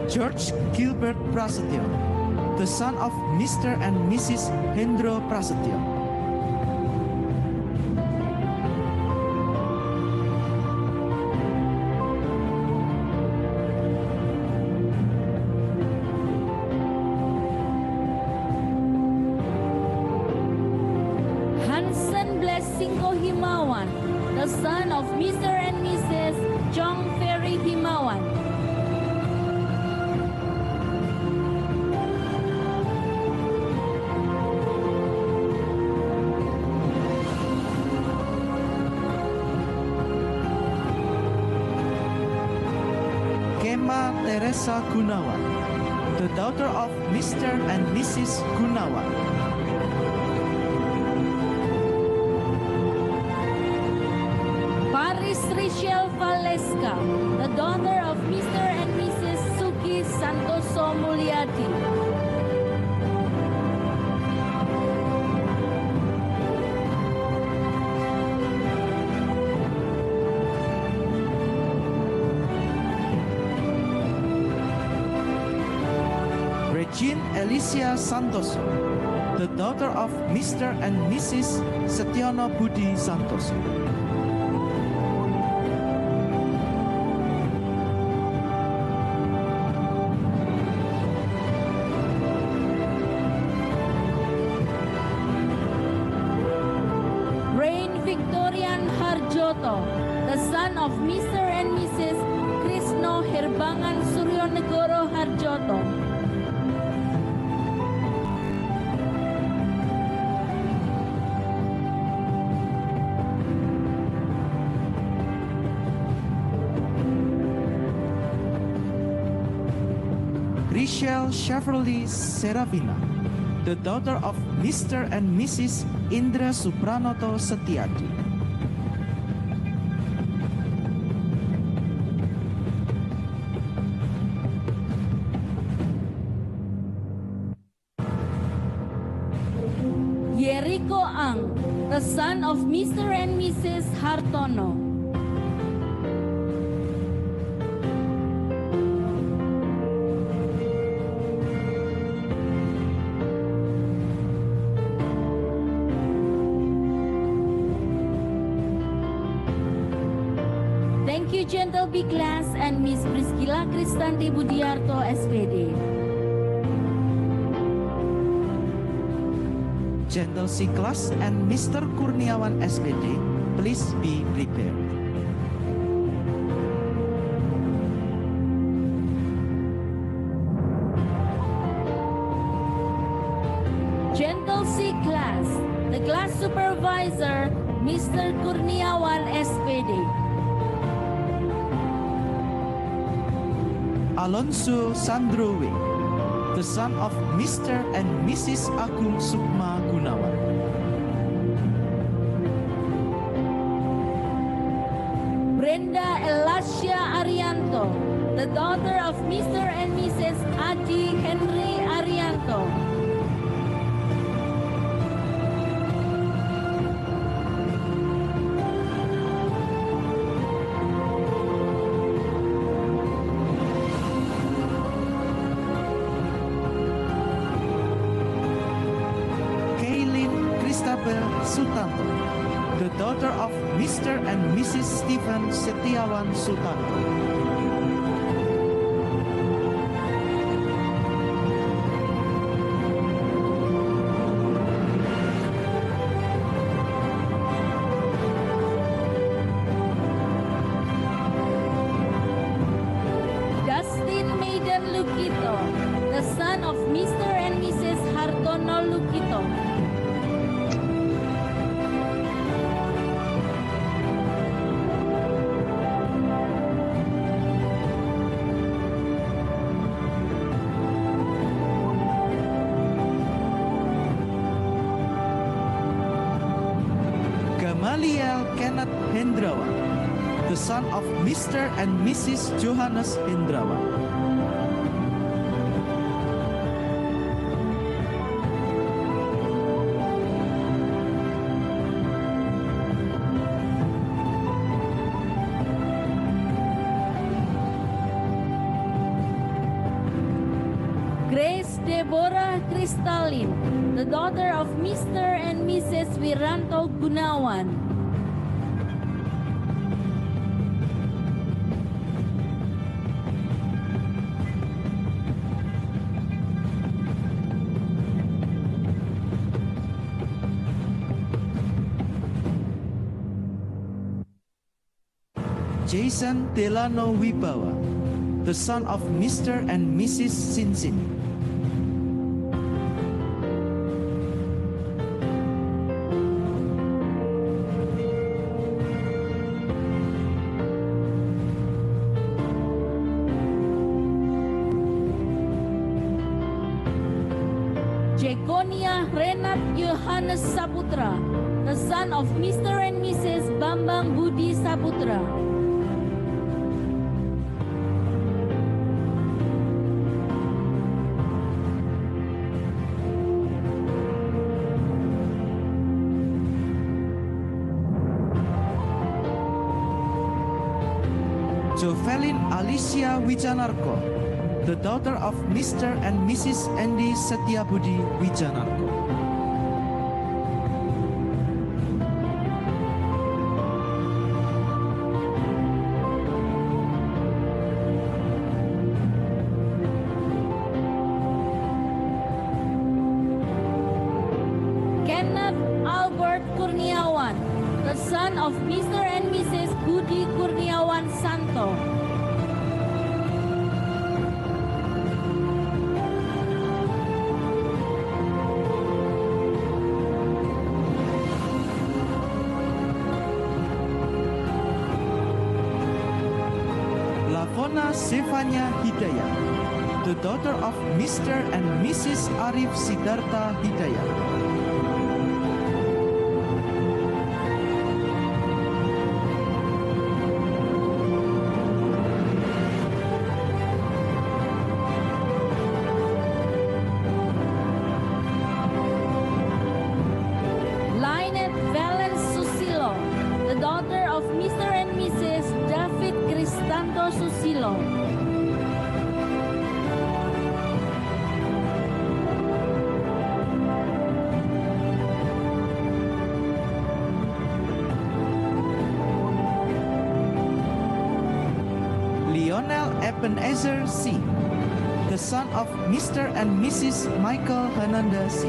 George Gilbert Prasetyo, the son of Mr. and Mrs. Hendro Prasetyo.
Hansen Blessingko Himawan, the son of Mr. and Mrs. Chong Ferry Himawan.
Emma Teresa Gunawan, the daughter of Mr. and Mrs. Gunawan.
Paris Rachel Valeska, the daughter of Mr. and Mrs. Suki Santoso Mulyadi.
Regine Alicia Santoso, the daughter of Mr. and Mrs. Setiono Budi Santoso.
Rain Victorian Harjoto, the son of Mr. and Mrs. Krisno Herbangan Suryonegoro Harjoto.
Richelle Cheverly Seravina, the daughter of Mr. and Mrs. Indra Supranoto Setiadi.
Yeriko Ang, the son of Mr. and Mrs. Hartono. Thank you, Gentle B Class and Miss Priscilla Kristanti Budiarto, SPD.
Gentle C Class and Mr. Kurniawan SPD, please be prepared.
Gentle C Class, the class supervisor, Mr. Kurniawan, SPD.
Alonso Sandrowe, the son of Mr. and Mrs. Agung Sukma Gunawan.
Brenda Elasya Arianto, the daughter of Mr. and Mrs. Aji Henry Arianto.
Sutanto, the daughter of Mr. and Mrs. Stephen Setiawan Sutanto.
Dustin Maiden Lukito, the son of Mr. and Mrs. Hartono Lukito.
Gamaliel Kenneth Hendrawan, the son of Mr. and Mrs. Johannes Hendrawan.
Grace Deborah Kristalin, the daughter of Mr. and Mrs. Wiranto Gunawan.
Jason Delano Wibawa, the son of Mr. and Mrs. Sinsin.
Lakonia Renat Yohanes Saputra, the son of Mr. and Mrs. Bambang Budi Saputra.
Jovelyn Alicia Wijanarko, the daughter of Mr. and Mrs. Andy Setiabudi Wijanarko.
Kenneth Albert Kurniawan, the son of Mr. and Mrs. Budi Kurniawan Santo.
Lavona Sevanya Hidayat, the daughter of Mr. and Mrs. Arif Siddhartha Hidayat.
Lynette Valens Susilo, the daughter of Mr. and Mrs. David Kristanto Susilo.
Lionel Ebenezer C., the son of Mr. and Mrs. Michael Hananda C.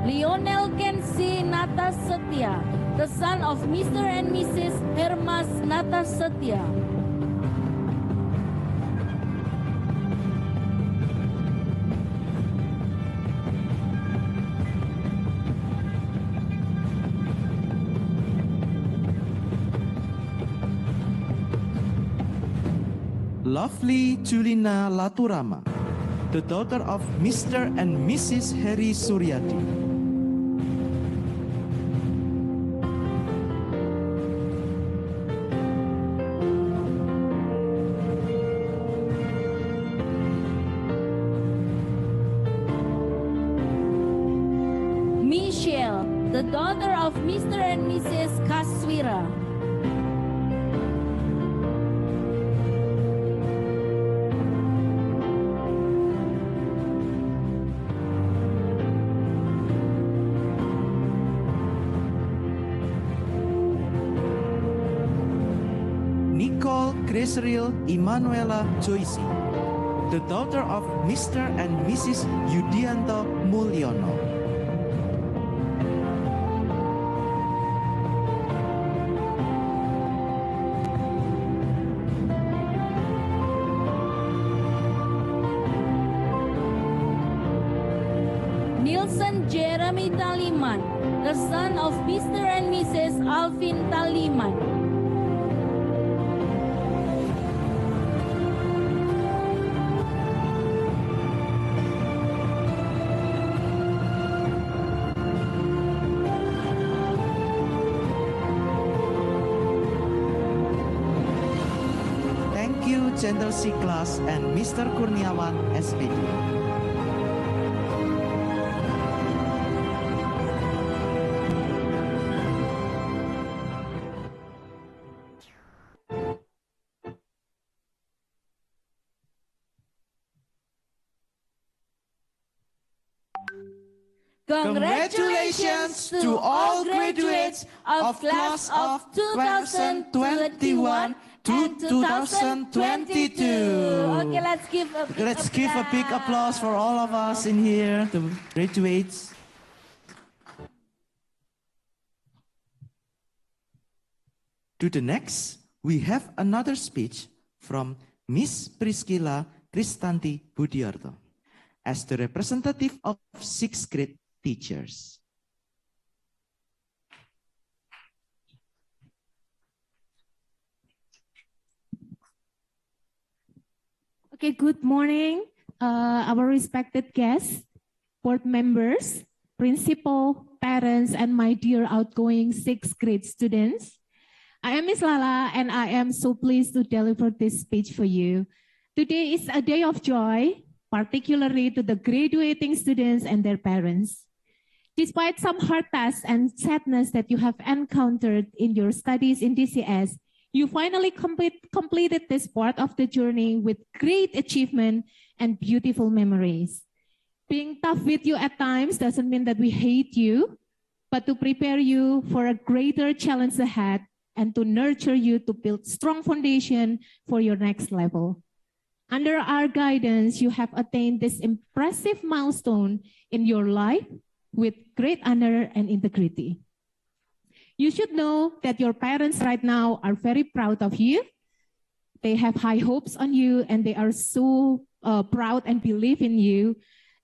Lionel Kensi Nata Setia, the son of Mr. and Mrs. Hermas Nata Setia.
Lovely Julina Laturama, the daughter of Mr. and Mrs. Heri Suryadi.
Michelle, the daughter of Mr. and Mrs. Kaswira.
Nicole Graceril Emanuela Joyce, the daughter of Mr. and Mrs. Yudianto Mulyono.
Nielsen Jeremy Taliman, the son of Mr. and Mrs. Alvin Taliman.
Thank you, Gentle C Class and Mr. Kurniawan SPD.
Congratulations to all graduates of class of 2021 and 2022. Okay, let's give
a big applause for all of us in here, the graduates. To the next, we have another speech from Miss Priscilla Kristanti Budiarto as the representative of 6th grade teachers.
Okay, good morning, our respected guests, board members, principal, parents, and my dear outgoing 6th grade students. I am Miss Lala, and I am so pleased to deliver this speech for you. Today is a day of joy, particularly to the graduating students and their parents. Despite some hard tasks and sadness that you have encountered in your studies in DCS, you finally completed this part of the journey with great achievement and beautiful memories. Being tough with you at times doesn't mean that we hate you, but to prepare you for a greater challenge ahead and to nurture you to build strong foundation for your next level. Under our guidance, you have attained this impressive milestone in your life with great honor and integrity. You should know that your parents right now are very proud of you. They have high hopes on you, and they are so proud and believe in you.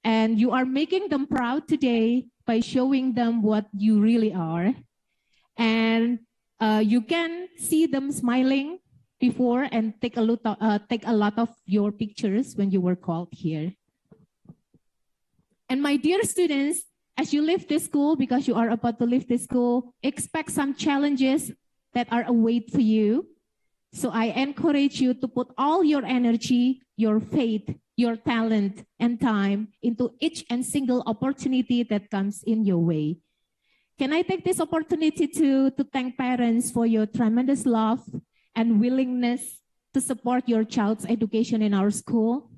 And you are making them proud today by showing them what you really are. And you can see them smiling before and take a lot of your pictures when you were called here. And my dear students, as you leave this school, because you are about to leave this school, expect some challenges that are await for you. So I encourage you to put all your energy, your faith, your talent, and time into each and single opportunity that comes in your way. Can I take this opportunity to thank parents for your tremendous love and willingness to support your child's education in our school?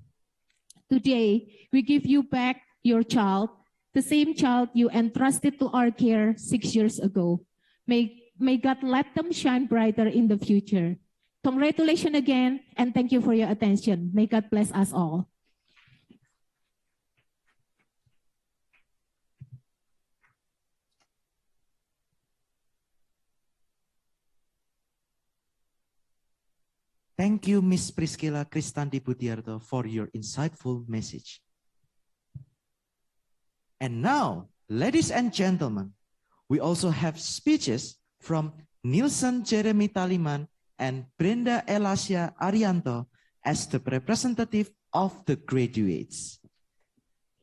Today, we give you back your child, the same child you entrusted to our care 6 years ago. May God let them shine brighter in the future. Congratulations again, and thank you for your attention. May God bless us all.
Thank you, Miss Priscilla Kristanti Budiarto, for your insightful message. And now, ladies and gentlemen, we also have speeches from Nielsen Jeremy Taliman and Brenda Elasia Arianto as the representative of the graduates.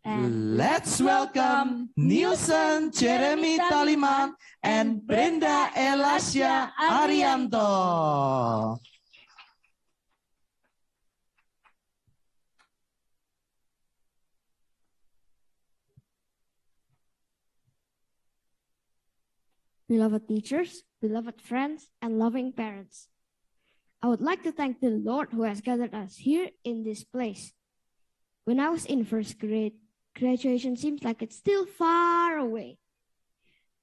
And let's welcome Nielsen Jeremy Taliman and Brenda Elasia Arianto.
Beloved teachers, beloved friends, and loving parents, I would like to thank the Lord who has gathered us here in this place. When I was in first grade, graduation seems like it's still far away.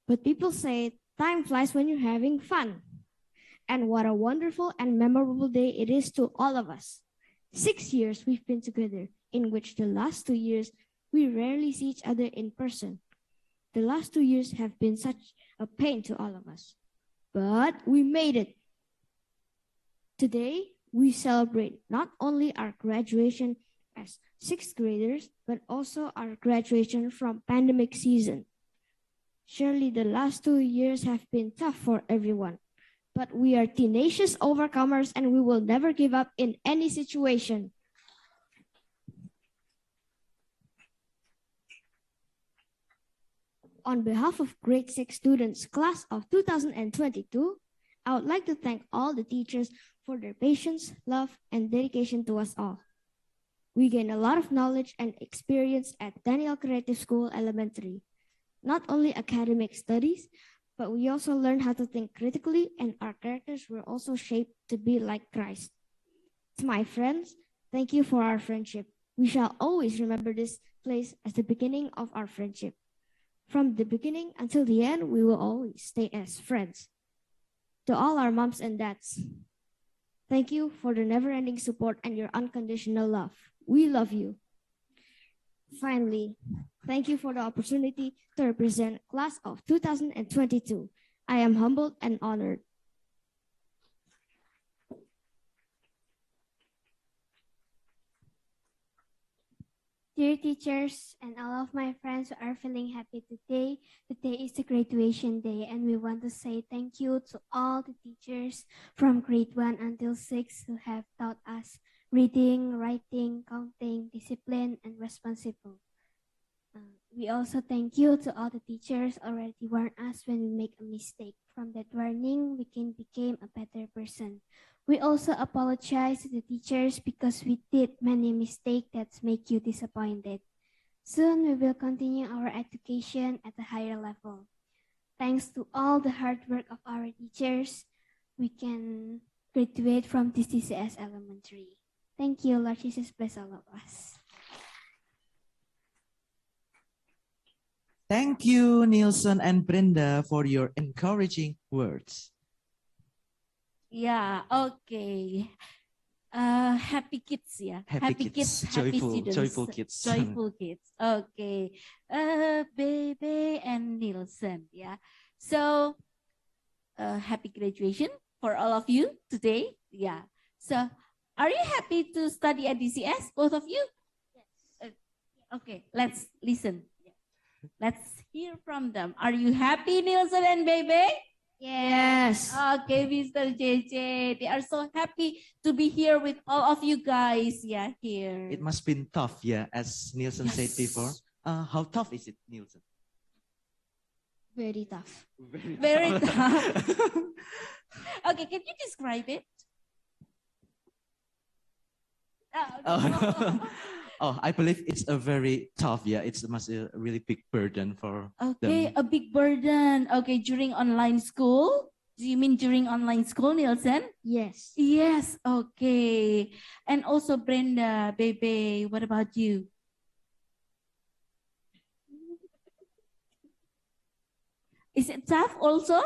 But people say time flies when you're having fun. And what a wonderful and memorable day it is to all of us. 6 years we've been together, in which the last 2 years we rarely see each other in person. The last 2 years have been such a pain to all of us, but we made it. Today, we celebrate not only our graduation as 6th graders, but also our graduation from pandemic season. Surely the last 2 years have been tough for everyone, but we are tenacious overcomers and we will never give up in any situation. On behalf of grade 6 students, class of 2022, I would like to thank all the teachers for their patience, love, and dedication to us all. We gained a lot of knowledge and experience at Daniel Creative School Elementary. Not only academic studies, but we also learned how to think critically, and our characters were also shaped to be like Christ. To my friends, thank you for our friendship. We shall always remember this place as the beginning of our friendship. From the beginning until the end, we will always stay as friends. To all our moms and dads, thank you for the never-ending support and your unconditional love. We love you. Finally, thank you for the opportunity to represent class of 2022. I am humbled and honored. Dear teachers and all of my friends who are feeling happy today, today is the graduation day and we want to say thank you to all the teachers from grade 1 until 6 who have taught us reading, writing, counting, discipline, and responsible. We also thank you to all the teachers already warn us when we make a mistake. From that warning, we can become a better person. We also apologize to the teachers because we did many mistakes that make you disappointed. Soon we will continue our education at a higher level. Thanks to all the hard work of our teachers, we can graduate from this DCS Elementary. Thank you, Lord Jesus, bless all of us.
Thank you, Nielsen and Brenda, for your encouraging words.
Yeah, okay. Happy kids, yeah.
Happy kids,
happy students.
joyful kids.
Joyful kids. Okay. Bebe and Nielsen, yeah. So, happy graduation for all of you today. Yeah. So, are you happy to study at DCS, both of you? Yes. Okay, let's listen. Let's hear from them. Are you happy, Nielsen and Bebe?
Yes.
Okay, Mr. JJ. They are so happy to be here with all of you guys. Yeah, here.
It must have been tough, yeah, as Nielsen
Yes.
said before. How tough is it, Nielsen?
Very tough.
Very tough. Okay, can you describe it?
Oh, I believe it's a very tough, yeah. It's must a really big burden for
Okay,
them.
a big burden. Okay, during online school? Do you mean during online school, Nielsen?
Yes.
Yes, okay. And also Brenda, Bebe, what about you? Is it tough also?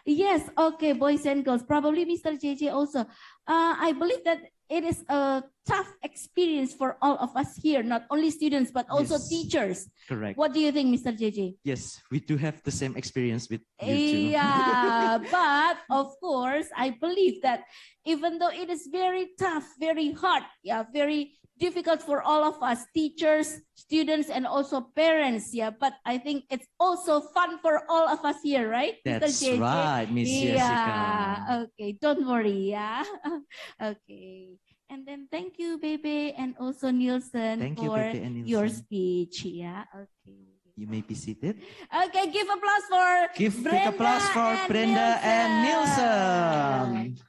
Yes, okay, boys and girls. Probably Mr. JJ also. I believe that it is a tough experience for all of us here, not only students, but also
Yes.
teachers.
Correct.
What do you think, Mr. JJ?
Yes, we do have the same experience with you too.
Yeah, but of course, I believe that even though it is very tough, very hard, yeah, very difficult for all of us, teachers, students, and also parents, yeah, but I think it's also fun for all of us here, right,
That's
Mr. JJ?
right, Miss Jessica.
Yeah, okay, don't worry, yeah. Okay, and then thank you, Bebe, and also Nielsen
Thank you,
for
Bebe and
your
Nielsen.
speech, yeah, okay.
You may be seated.
Okay, give applause for
Give big
Brenda
applause for
and
Brenda and Nielsen.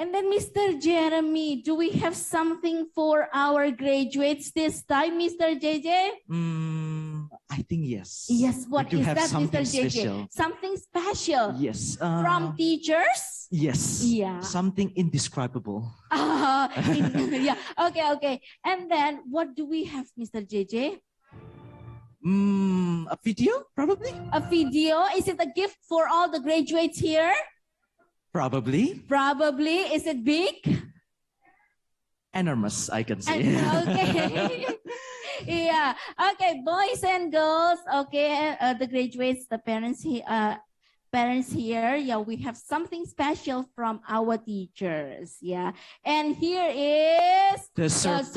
And then Mr. Jeremy, do we have something for our graduates this time, Mr. JJ?
I think yes.
Yes, what
we do
is
have
that,
something
Mr. JJ?
special.
Something special
Yes.
from teachers?
Yes.
Yeah.
Something indescribable.
Yeah, okay. And then what do we have, Mr. JJ?
A video, probably?
A video? Is it a gift for all the graduates here?
Probably.
Probably. Is it big?
Enormous, I can say.
Okay. Yeah. Okay, boys and girls. Okay, the graduates, the parents here. Parents here, yeah, we have something special from our teachers, yeah. And here is
The surprise.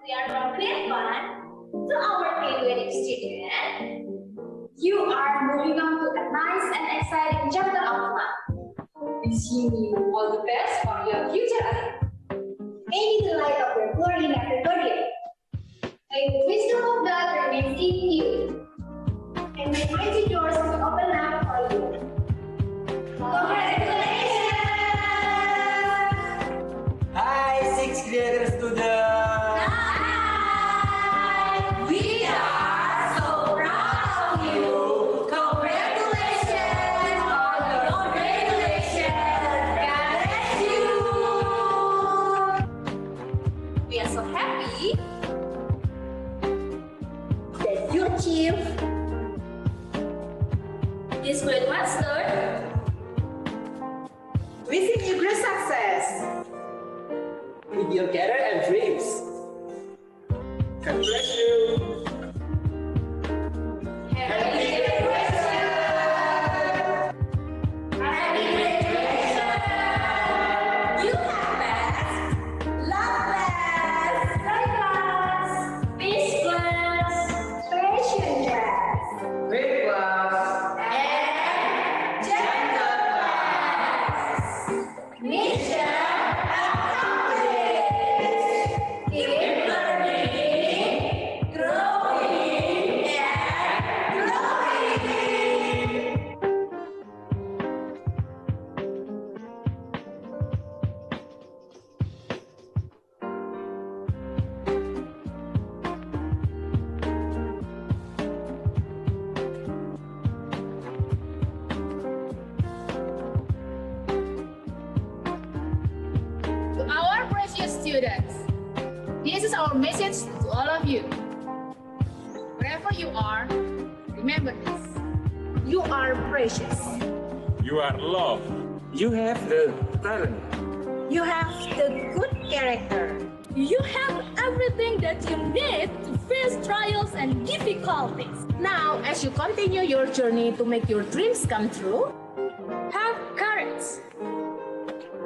We are from grade 1 to our graduating student. You are moving on to a nice and exciting chapter of life. Wishing you all the best for your future ahead. May the light of your glory never forget. May the wisdom of God remain in you. And may mighty doors will open up for you. Congratulations!
Hi, 6th grader students!
We are so proud of you. Congratulations on your graduation. God bless you. We are so happy that you achieved this great milestone.
Wishing you great success with your career and dreams. God bless you.
Happy graduation!
students, this is our message to all of you. Wherever you are, remember this. You are precious.
You are loved. You have the talent.
You have the good character.
You have everything that you need to face trials and difficulties.
Now, as you continue your journey to make your dreams come true,
Have courage.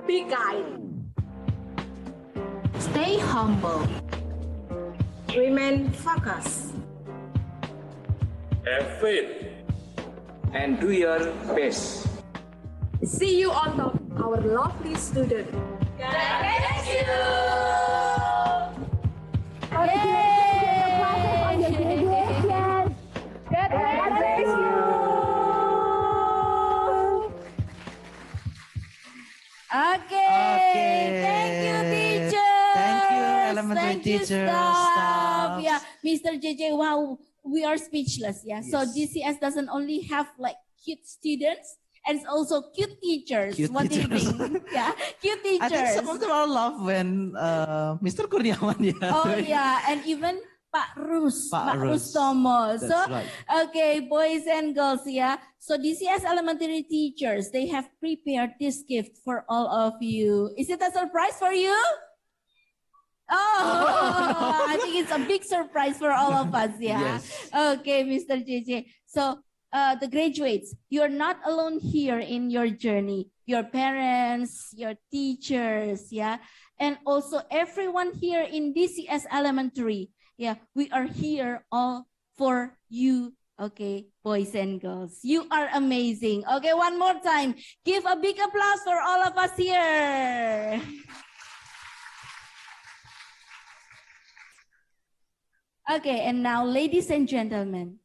Be kind.
stay humble.
Remain focused.
Have faith.
And do your best.
See you on top, our lovely student.
God bless you.
Okay. Thank you, teachers.
Thank you, elementary
Thank you,
teachers,
staff.
staffs.
Yeah, Mr. JJ, wow, we are speechless. Yeah, so
Yes.
DCS doesn't only have like cute students, and it's also cute teachers.
Cute
What
teachers.
do you think? Yeah, cute
I think
teachers.
some of them are love when Mr. Kurniawan. Yeah.
Oh yeah, and even Pak Rus,
Pak
Pak
Rus.
Rustomo.
That's
So,
right.
okay, boys and girls, yeah. So DCS elementary teachers, they have prepared this gift for all of you. Is it a surprise for you? Oh, I think it's a big surprise for all of us, yeah.
Yes.
Okay, Mr. JJ. So, the graduates, you're not alone here in your journey. Your parents, your teachers, yeah, and also everyone here in DCS Elementary. Yeah, we are here all for you. Okay, boys and girls, you are amazing. Okay, one more time. Give a big applause for all of us here. Okay, and now, ladies and gentlemen,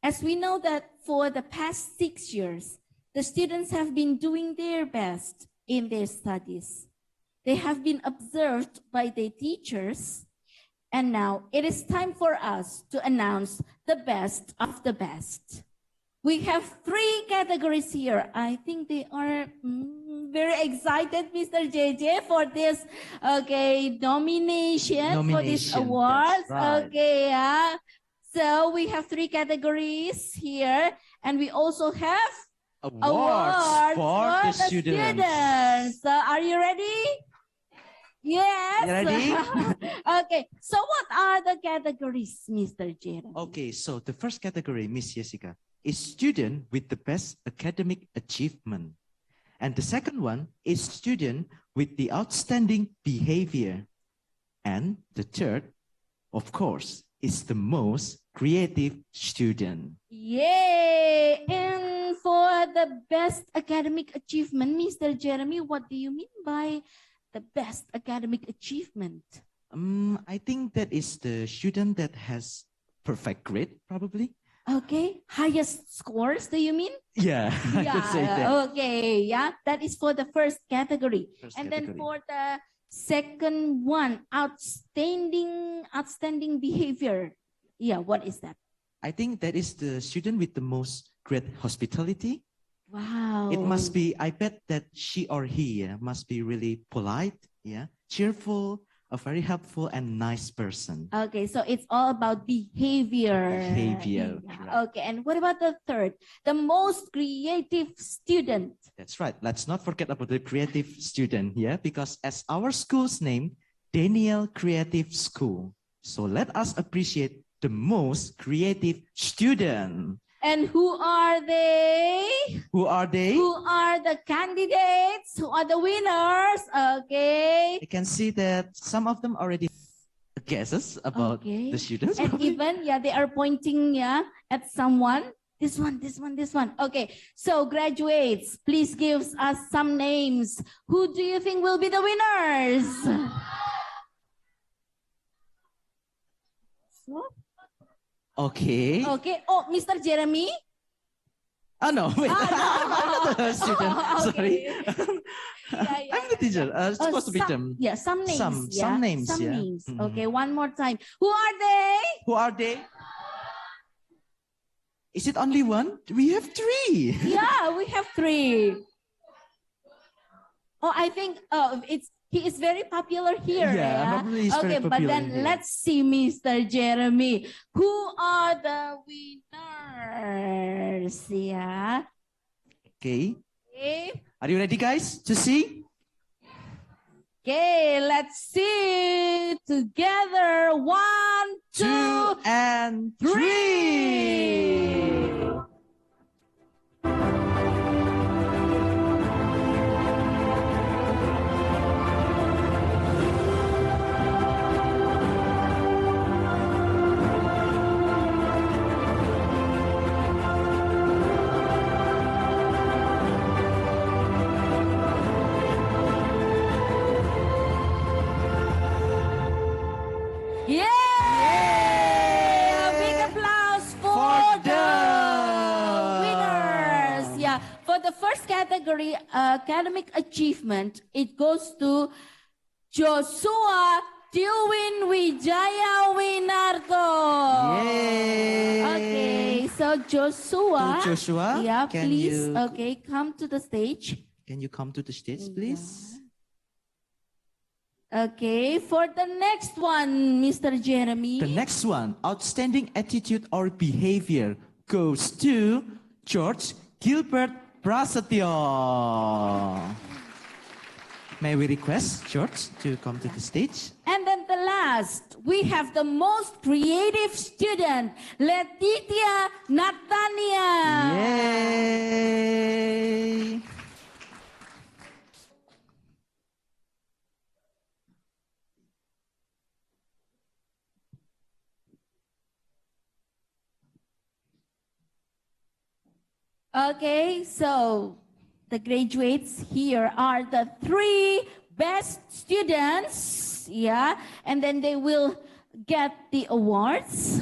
as we know that for the past 6 years, the students have been doing their best in their studies. They have been observed by their teachers. And now it is time for us to announce the best of the best. We have 3 categories here. I think they are very excited, Mr. JJ, for this, okay, nomination for this
Nomination,
award.
that's right.
Okay, yeah. So we have 3 categories here, and we also have
Awards for the students.
So are you ready? Yes.
You ready?
Okay. So what are the categories, Mr. Jeremy?
Okay, so the first category, Miss Jessica, is student with the best academic achievement. And the second one is student with the outstanding behavior. And the third, of course, is the most creative student.
Yay! And for the best academic achievement, Mr. Jeremy, what do you mean by the best academic achievement?
I think that is the student that has perfect grade, probably.
Okay, highest scores, do you mean?
Yeah, I could say that.
Okay, yeah, that is for the first category.
First
And
category.
then for the second one, outstanding behavior. Yeah, what is that?
I think that is the student with the most great hospitality.
Wow.
It must be, I bet that she or he must be really polite, cheerful, a very helpful and nice person.
Okay, so it's all about behavior.
Behavior,
Yeah,
right.
okay, and what about the third? The most creative student.
That's right. Let's not forget about the creative student here, because as our school's name, Daniel Creative School. So let us appreciate the most creative student.
And who are they?
Who are they?
Who are the candidates? Who are the winners? Okay.
I can see that some of them already guesses about
Okay.
the students.
And
probably.
even, they are pointing, at someone. This one. Okay, so graduates, please give us some names. Who do you think will be the winners?
Okay.
Okay, oh, Mr. Jeremy?
Oh, no, wait.
Ah, no.
I'm not the student.
Oh,
Sorry.
Yeah,
I'm the teacher. It's supposed to be
some,
them.
Yeah, some names.
Some names,
Some
yeah.
names.
Mhm.
Okay, one more time. Who are they?
Who are they? Is it only one? We have 3.
Yeah, we have 3. Oh, I think it's He is very popular here.
Yeah, normally he's very
Okay, but
popular
then
here.
let's see Mr. Jeremy. Who are the winners? Yeah.
Okay.
Okay.
Are you ready, guys, to see?
Okay, let's see together. 1, 2,
and
3. Yay! A big applause for the winners. Yeah, for the first category, academic achievement, it goes to Joshua Dilwin Wijaya Winarto.
Yay!
Okay, so Joshua.
To Joshua,
Yeah,
can
please.
you-
Okay, come to the stage.
Can you come to the stage, please?
Okay, for the next one, Mr. Jeremy.
The next one, outstanding attitude or behavior, goes to George Gilbert Prasetyo. May we request George to come to the stage?
And then the last, we have the most creative student, Letitia Natania.
Yay!
Okay, so the graduates here are the 3 best students, yeah, and then they will get the awards.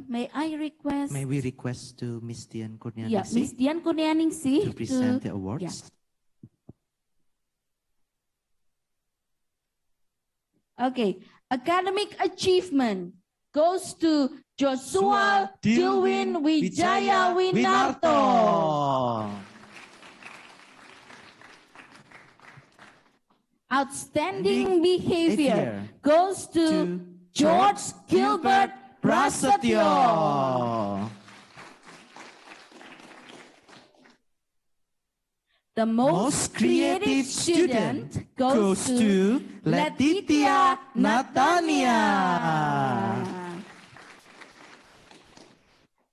May I request?
May we request to Miss Dian Kurnianingsih
Yeah, Miss Dian Kurnianingsih
to present the awards?
yeah. Okay, academic achievement goes to Joshua Dilwin Wijaya Winarto. Outstanding behavior goes to George Gilbert Prasetyo. The most creative student goes to Letitia Natania.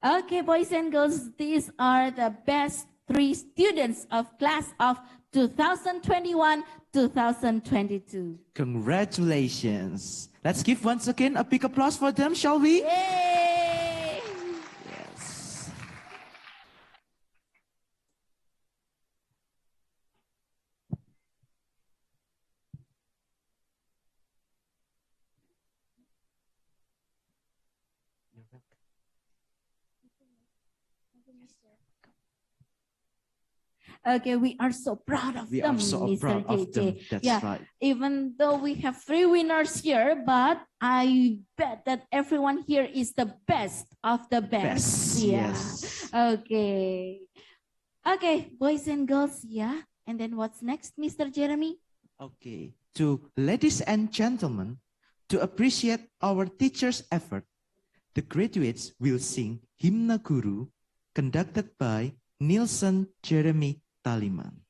Okay, boys and girls, these are the best 3 students of class of 2021-2022.
Congratulations. Let's give once again a big applause for them, shall we?
Yay!
Yes.
Okay, we are so proud of
We
them,
are so
Mr.
proud of
JJ.
them. That's
yeah,
right.
even though we have 3 winners here, but I bet that everyone here is the best of the best.
Best,
Yeah.
yes.
Okay. Okay, boys and girls, yeah. And then what's next, Mr. Jeremy?
Okay. To ladies and gentlemen, to appreciate our teachers' effort, the graduates will sing Himna Guru conducted by Nielsen Jeremy Taliman.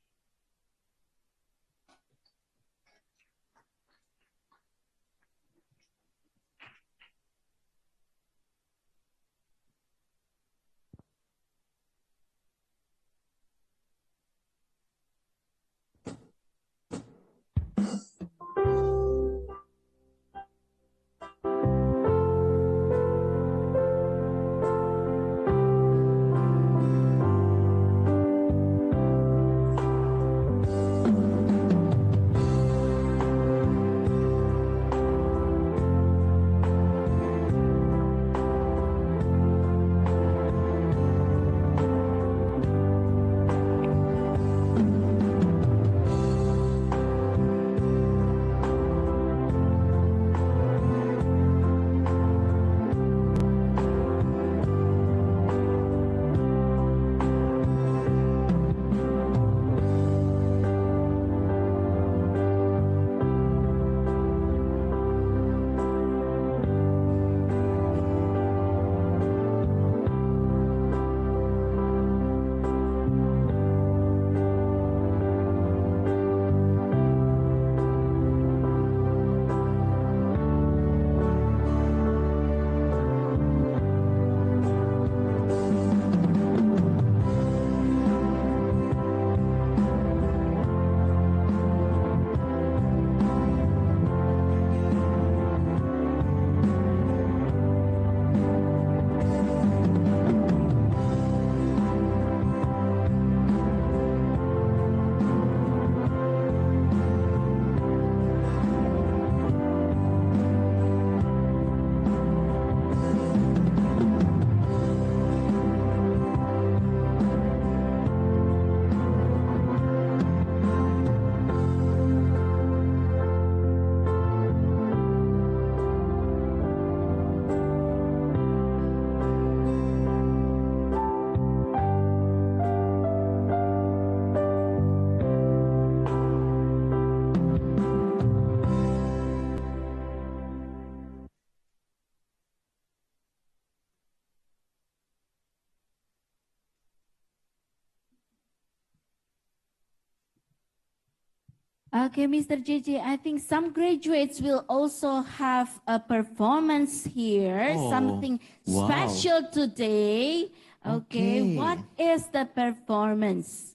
Okay, Mr. JJ, I think some graduates will also have a performance here,
Oh,
something
wow.
special today. Okay, what is the performance?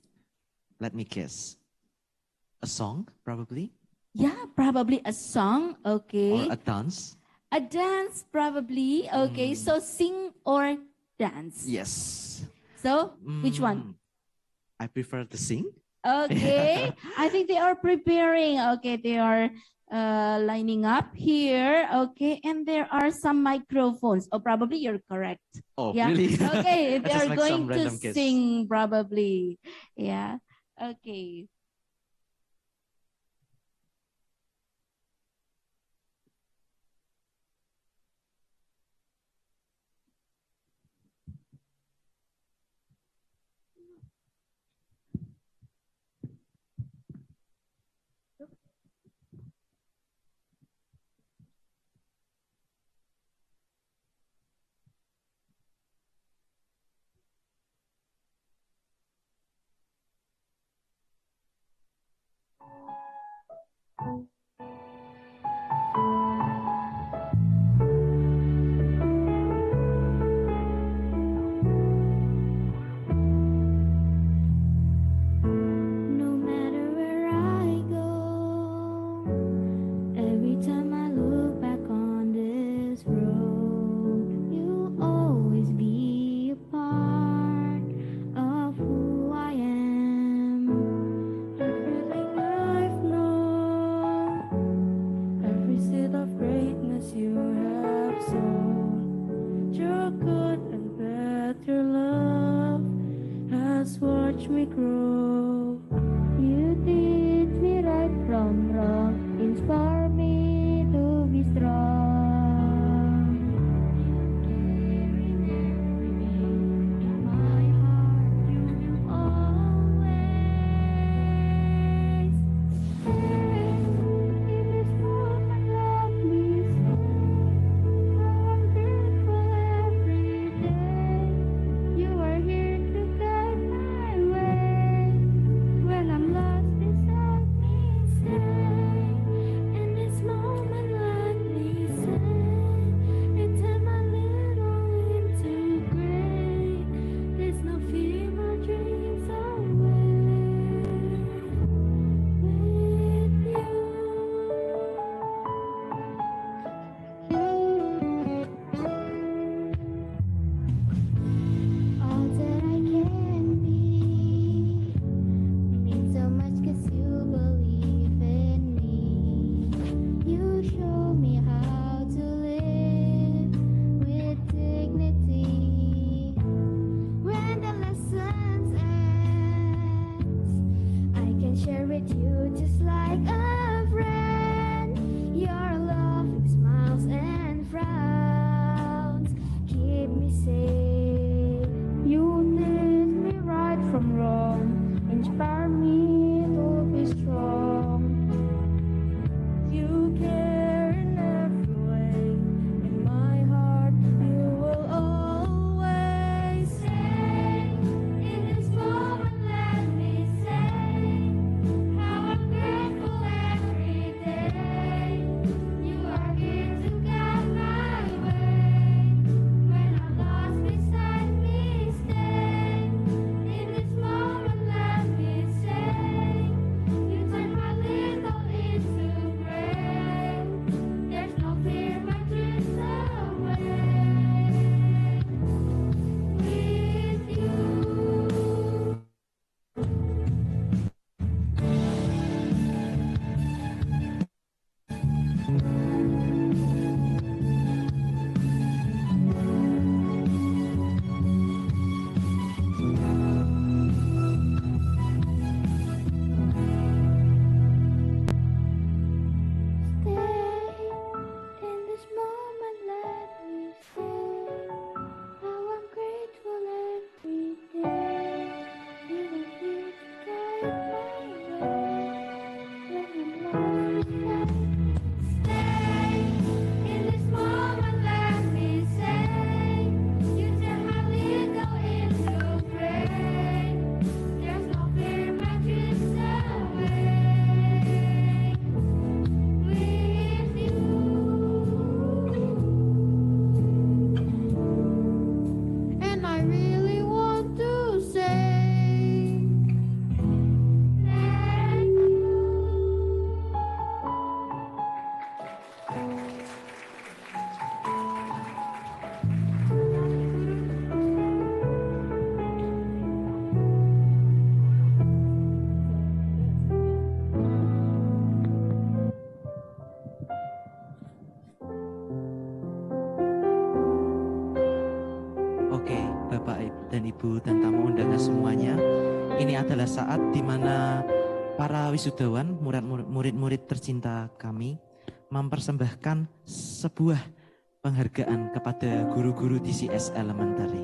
Let me guess. A song, probably?
Yeah, probably a song. Okay.
Or a dance?
A dance, probably. Okay, so sing or dance?
Yes.
So, which one?
I prefer to sing.
Okay, I think they are preparing. Okay, they are lining up here. Okay, and there are some microphones. Oh, probably you're correct.
Oh,
yeah.
really?
Okay,
I
they
just
are
like
going
some
to
random guess.
sing probably. Yeah. Okay.
No matter where I go, every time I look back on this road, you'll always be a part of who I am. Everything I've known, every seed of greatness you have sown, your good and better love has watched me grow. You teach me right from wrong, inspire me to be strong. In my heart, you will always stay. In this world, my lovely soul, how I'm grateful every day. You are here to guide my way. When I'm lost beside me, stay. And
Oke, Bapak dan Ibu dan tamu undangan semuanya, ini adalah saat di mana para wisudawan, murid-murid tercinta kami mempersembahkan sebuah penghargaan kepada guru-guru DCS Elementary.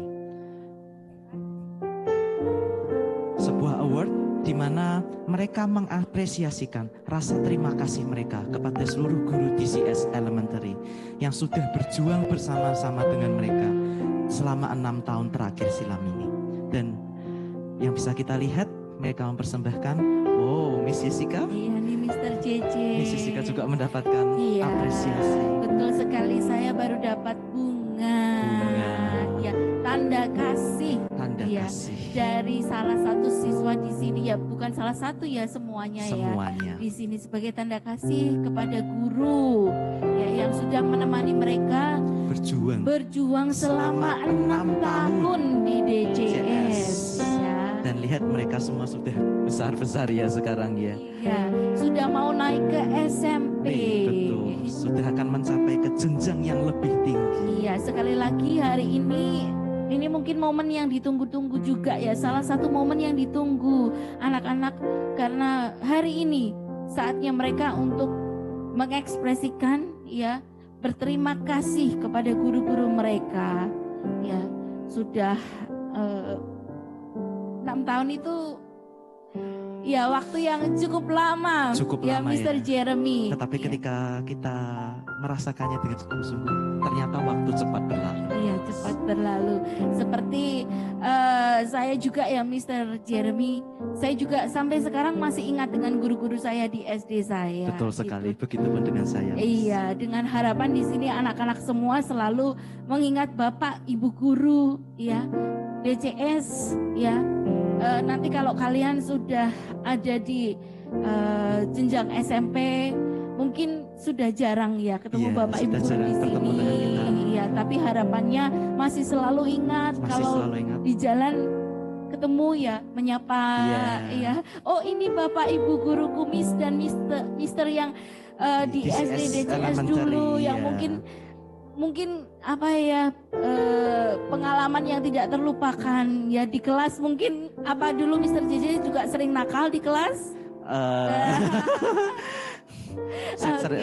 Sebuah award di mana mereka mengapresiasikan rasa terima kasih mereka kepada seluruh guru DCS Elementary yang sudah berjuang bersama-sama dengan mereka selama 6 tahun terakhir silam ini. Dan yang bisa kita lihat, mereka mempersembahkan, Miss Jessica.
Iya nih Mr. JJ.
Miss Jessica juga mendapatkan
Iya,
apresiasi.
betul sekali, saya baru dapat bunga. Ya, tanda kasih.
Tanda
ya,
kasih.
dari salah satu siswa di sini, ya bukan salah satu ya, semuanya.
Semuanya.
Ya di sini sebagai tanda kasih kepada guru ya yang sudah menemani mereka berjuang selama 6 tahun di DCS. Ya.
Dan lihat mereka semua sudah besar-besar ya sekarang ya.
Ya, sudah mau naik ke SMP.
Betul, sudah akan mencapai ke jenjang yang lebih tinggi.
Iya, sekali lagi hari ini mungkin momen yang ditunggu-tunggu juga ya. Salah satu momen yang ditunggu anak-anak karena hari ini saatnya mereka untuk mengekspresikan ya berterima kasih kepada guru-guru mereka. Ya, sudah 6 tahun itu ya waktu yang cukup lama.
Cukup
ya,
lama
Mr.
ya.
Jeremy.
Tetapi ketika kita merasakannya dengan sungguh-sungguh, ternyata waktu cepat berlalu.
Iya, cepat berlalu. Seperti saya juga ya Mr. Jeremy, saya juga sampai sekarang masih ingat dengan guru-guru saya di SD saya.
Betul sekali, begitupun dengan saya.
Iya, dengan harapan di sini anak-anak semua selalu mengingat Bapak Ibu guru ya, DCS ya. Nanti kalau kalian sudah ada di jenjang SMP, mungkin sudah jarang ya ketemu Bapak Ibu guru di sini. Iya, tapi harapannya masih selalu ingat kalau di jalan ketemu ya menyapa ya. Oh, ini Bapak Ibu guruku Miss dan Mister yang di SD DCS dulu yang mungkin apa ya pengalaman yang tidak terlupakan ya di kelas. Mungkin apa dulu Mr. JJ juga sering nakal di kelas?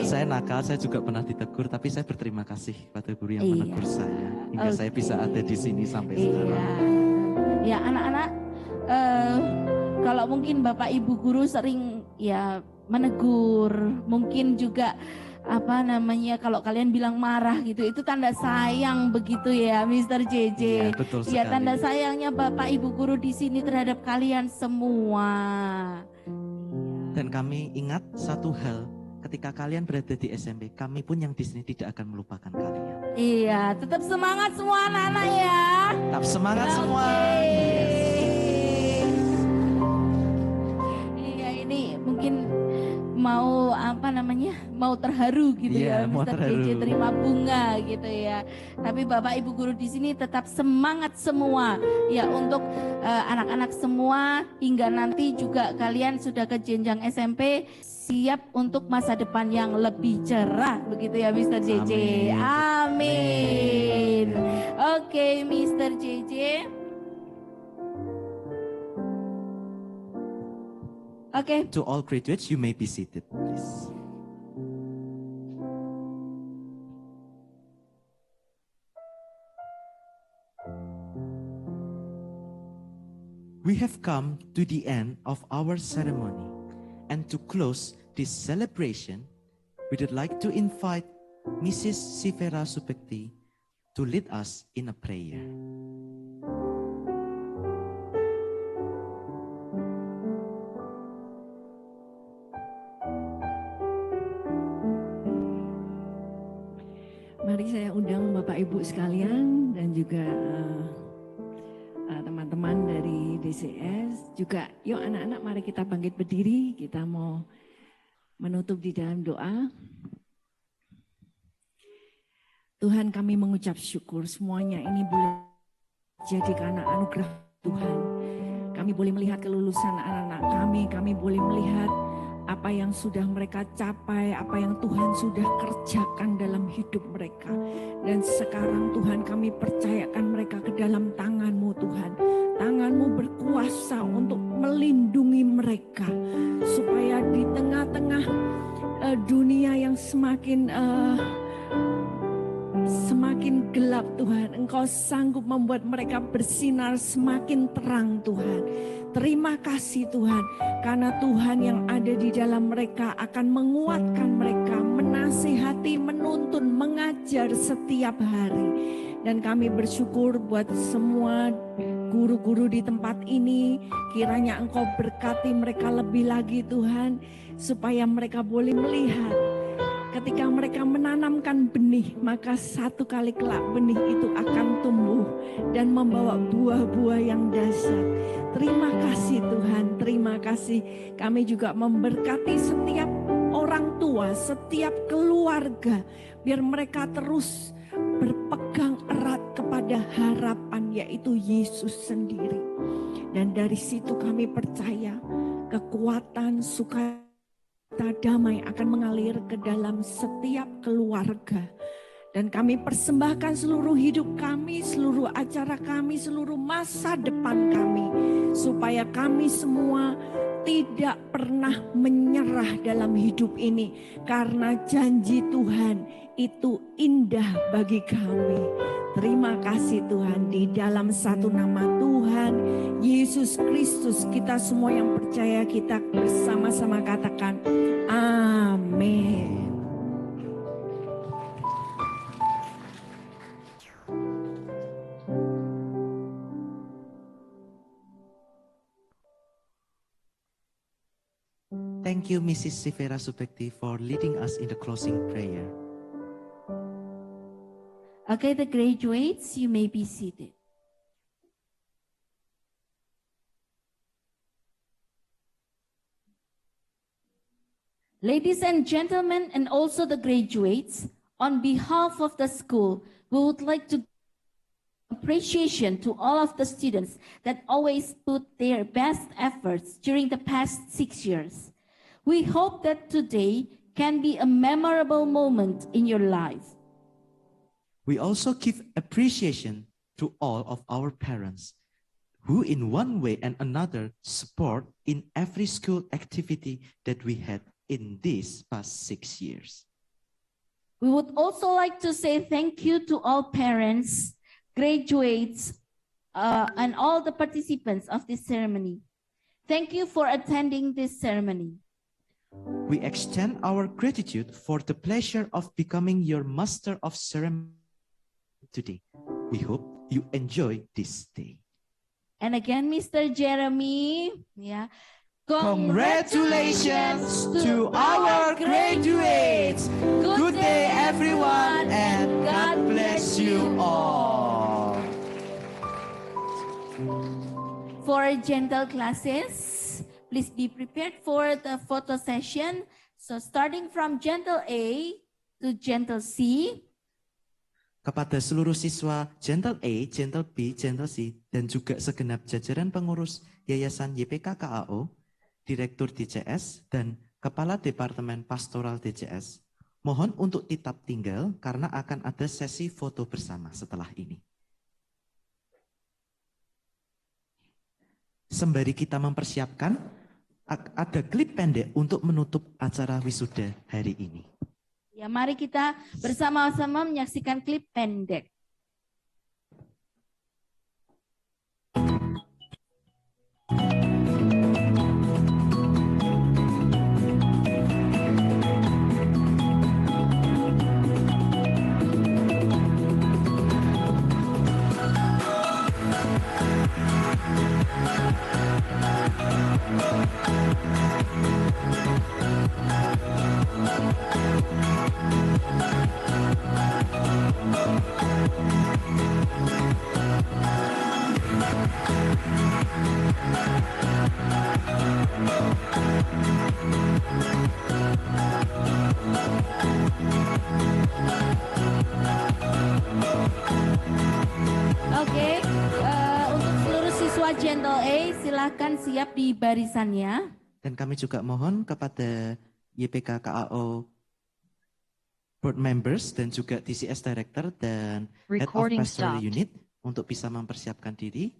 Saya nakal, saya juga pernah ditegur, tapi saya berterima kasih pada guru yang menegur saya hingga saya bisa ada di sini sampai sekarang.
Ya anak-anak, kalau mungkin Bapak Ibu guru sering ya menegur, mungkin juga kalau kalian bilang marah gitu, itu tanda sayang begitu ya Mr. JJ.
Ya, betul sekali.
Ya, tanda sayangnya Bapak Ibu guru di sini terhadap kalian semua.
Dan kami ingat satu hal, ketika kalian berada di SMP, kami pun yang di sini tidak akan melupakan kalian.
Iya, tetap semangat semua anak-anak ya.
Tetap semangat semua.
Iya, ini mungkin mau terharu gitu ya Mr. JJ terima bunga gitu ya. Tapi Bapak Ibu guru di sini tetap semangat semua ya untuk anak-anak semua hingga nanti juga kalian sudah ke jenjang SMP siap untuk masa depan yang lebih cerah begitu ya Mr. JJ. Amin. Oke, Mr. JJ. Okay.
To all graduates, you may be seated, please. We have come to the end of our ceremony, and to close this celebration, we would like to invite Mrs. Sivera Supekti to lead us in a prayer.
Mari saya undang Bapak Ibu sekalian dan juga teman-teman dari DCS. Juga yuk anak-anak mari kita bangkit berdiri. Kita mau menutup di dalam doa. Tuhan, kami mengucap syukur semuanya ini boleh jadi karena anugerah Tuhan. Kami boleh melihat kelulusan anak-anak kami boleh melihat apa yang sudah mereka capai, apa yang Tuhan sudah kerjakan dalam hidup mereka. Dan sekarang Tuhan, kami percayakan mereka ke dalam tangan-Mu Tuhan. Tangan-Mu berkuasa untuk melindungi mereka, supaya di tengah-tengah dunia yang semakin gelap Tuhan, Engkau sanggup membuat mereka bersinar semakin terang Tuhan. Terima kasih Tuhan, karena Tuhan yang ada di dalam mereka akan menguatkan mereka, menasihati, menuntun, mengajar setiap hari. Dan kami bersyukur buat semua guru-guru di tempat ini, kiranya Engkau berkati mereka lebih lagi Tuhan, supaya mereka boleh melihat ketika mereka menanamkan benih, maka satu kali kelak benih itu akan tumbuh dan membawa buah-buah yang dahsyat. Terima kasih Tuhan, terima kasih. Kami juga memberkati setiap orang tua, setiap keluarga, biar mereka terus berpegang erat kepada harapan, yaitu Yesus sendiri. Dan dari situ kami percaya kekuatan, sukacita, damai akan mengalir ke dalam setiap keluarga. Dan kami persembahkan seluruh hidup kami, seluruh acara kami, seluruh masa depan kami, supaya kami semua tidak pernah menyerah dalam hidup ini, karena janji Tuhan itu indah bagi kami. Terima kasih Tuhan, di dalam satu nama Tuhan Yesus Kristus, kita semua yang percaya, kita bersama-sama katakan amin.
Thank you, Mrs. Sivera Supekti, for leading us in the closing prayer.
Okay, the graduates, you may be seated. Ladies and gentlemen, and also the graduates, on behalf of the school, we would like to appreciation to all of the students that always put their best efforts during the past 6 years. We hope that today can be a memorable moment in your life.
We also give appreciation to all of our parents who in one way and another support in every school activity that we had in these past 6 years.
We would also like to say thank you to all parents, graduates, and all the participants of this ceremony. Thank you for attending this ceremony.
We extend our gratitude for the pleasure of becoming your master of ceremony today. We hope you enjoy this day.
And again, Mr. Jeremy,
Congratulations to our graduates. Good day, everyone, and God bless you all.
For gentle classes, please be prepared for the photo session. So starting from gentle A to gentle C.
Kepada seluruh siswa Gentle A, Gentle B, Gentle C, dan juga segenap jajaran pengurus Yayasan YPK KAO, Direktur DCS, dan Kepala Departemen Pastoral DCS, mohon untuk tetap tinggal karena akan ada sesi foto bersama setelah ini. Sembari kita mempersiapkan, ada klip pendek untuk menutup acara wisuda hari ini.
Ya, mari kita bersama-sama menyaksikan klip pendek. Oke, untuk seluruh siswa Gentle A, silakan siap di barisannya.
Dan kami juga mohon kepada YPK KAO Board Members dan juga DCS Director dan Head of
Recording
Pastoral
stopped.
Unit untuk bisa mempersiapkan diri.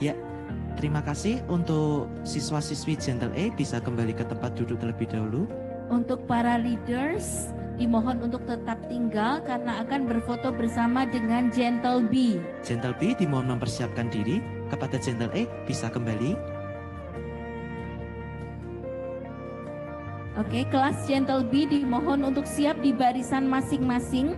Ya, terima kasih untuk siswa-siswi Gentle A bisa kembali ke tempat duduk terlebih dahulu.
Untuk para leaders, dimohon untuk tetap tinggal karena akan berfoto bersama dengan Gentle B.
Gentle B dimohon mempersiapkan diri. Kepada Gentle A bisa kembali.
Oke, kelas Gentle B dimohon untuk siap di barisan masing-masing.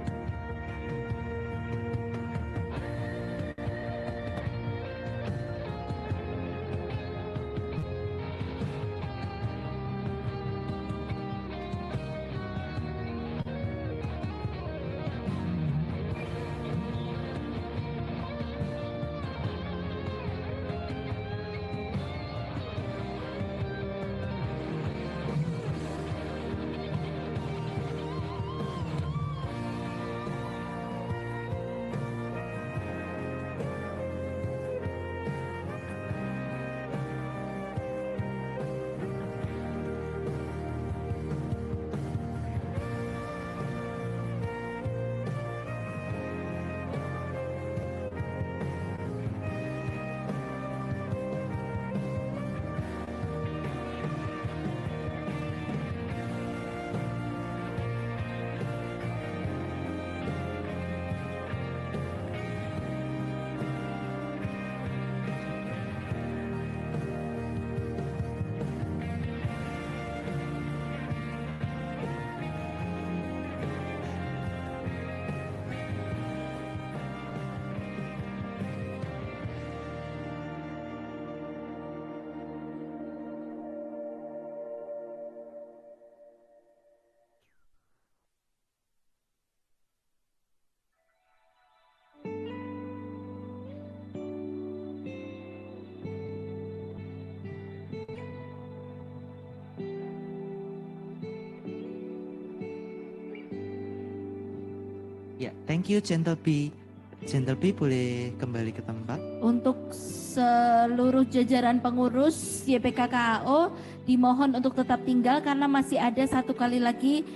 Ya, thank you Gentle B. Gentle B boleh kembali ke tempat.
Untuk seluruh jajaran pengurus YPK KAO dimohon untuk tetap tinggal karena masih ada satu kali lagi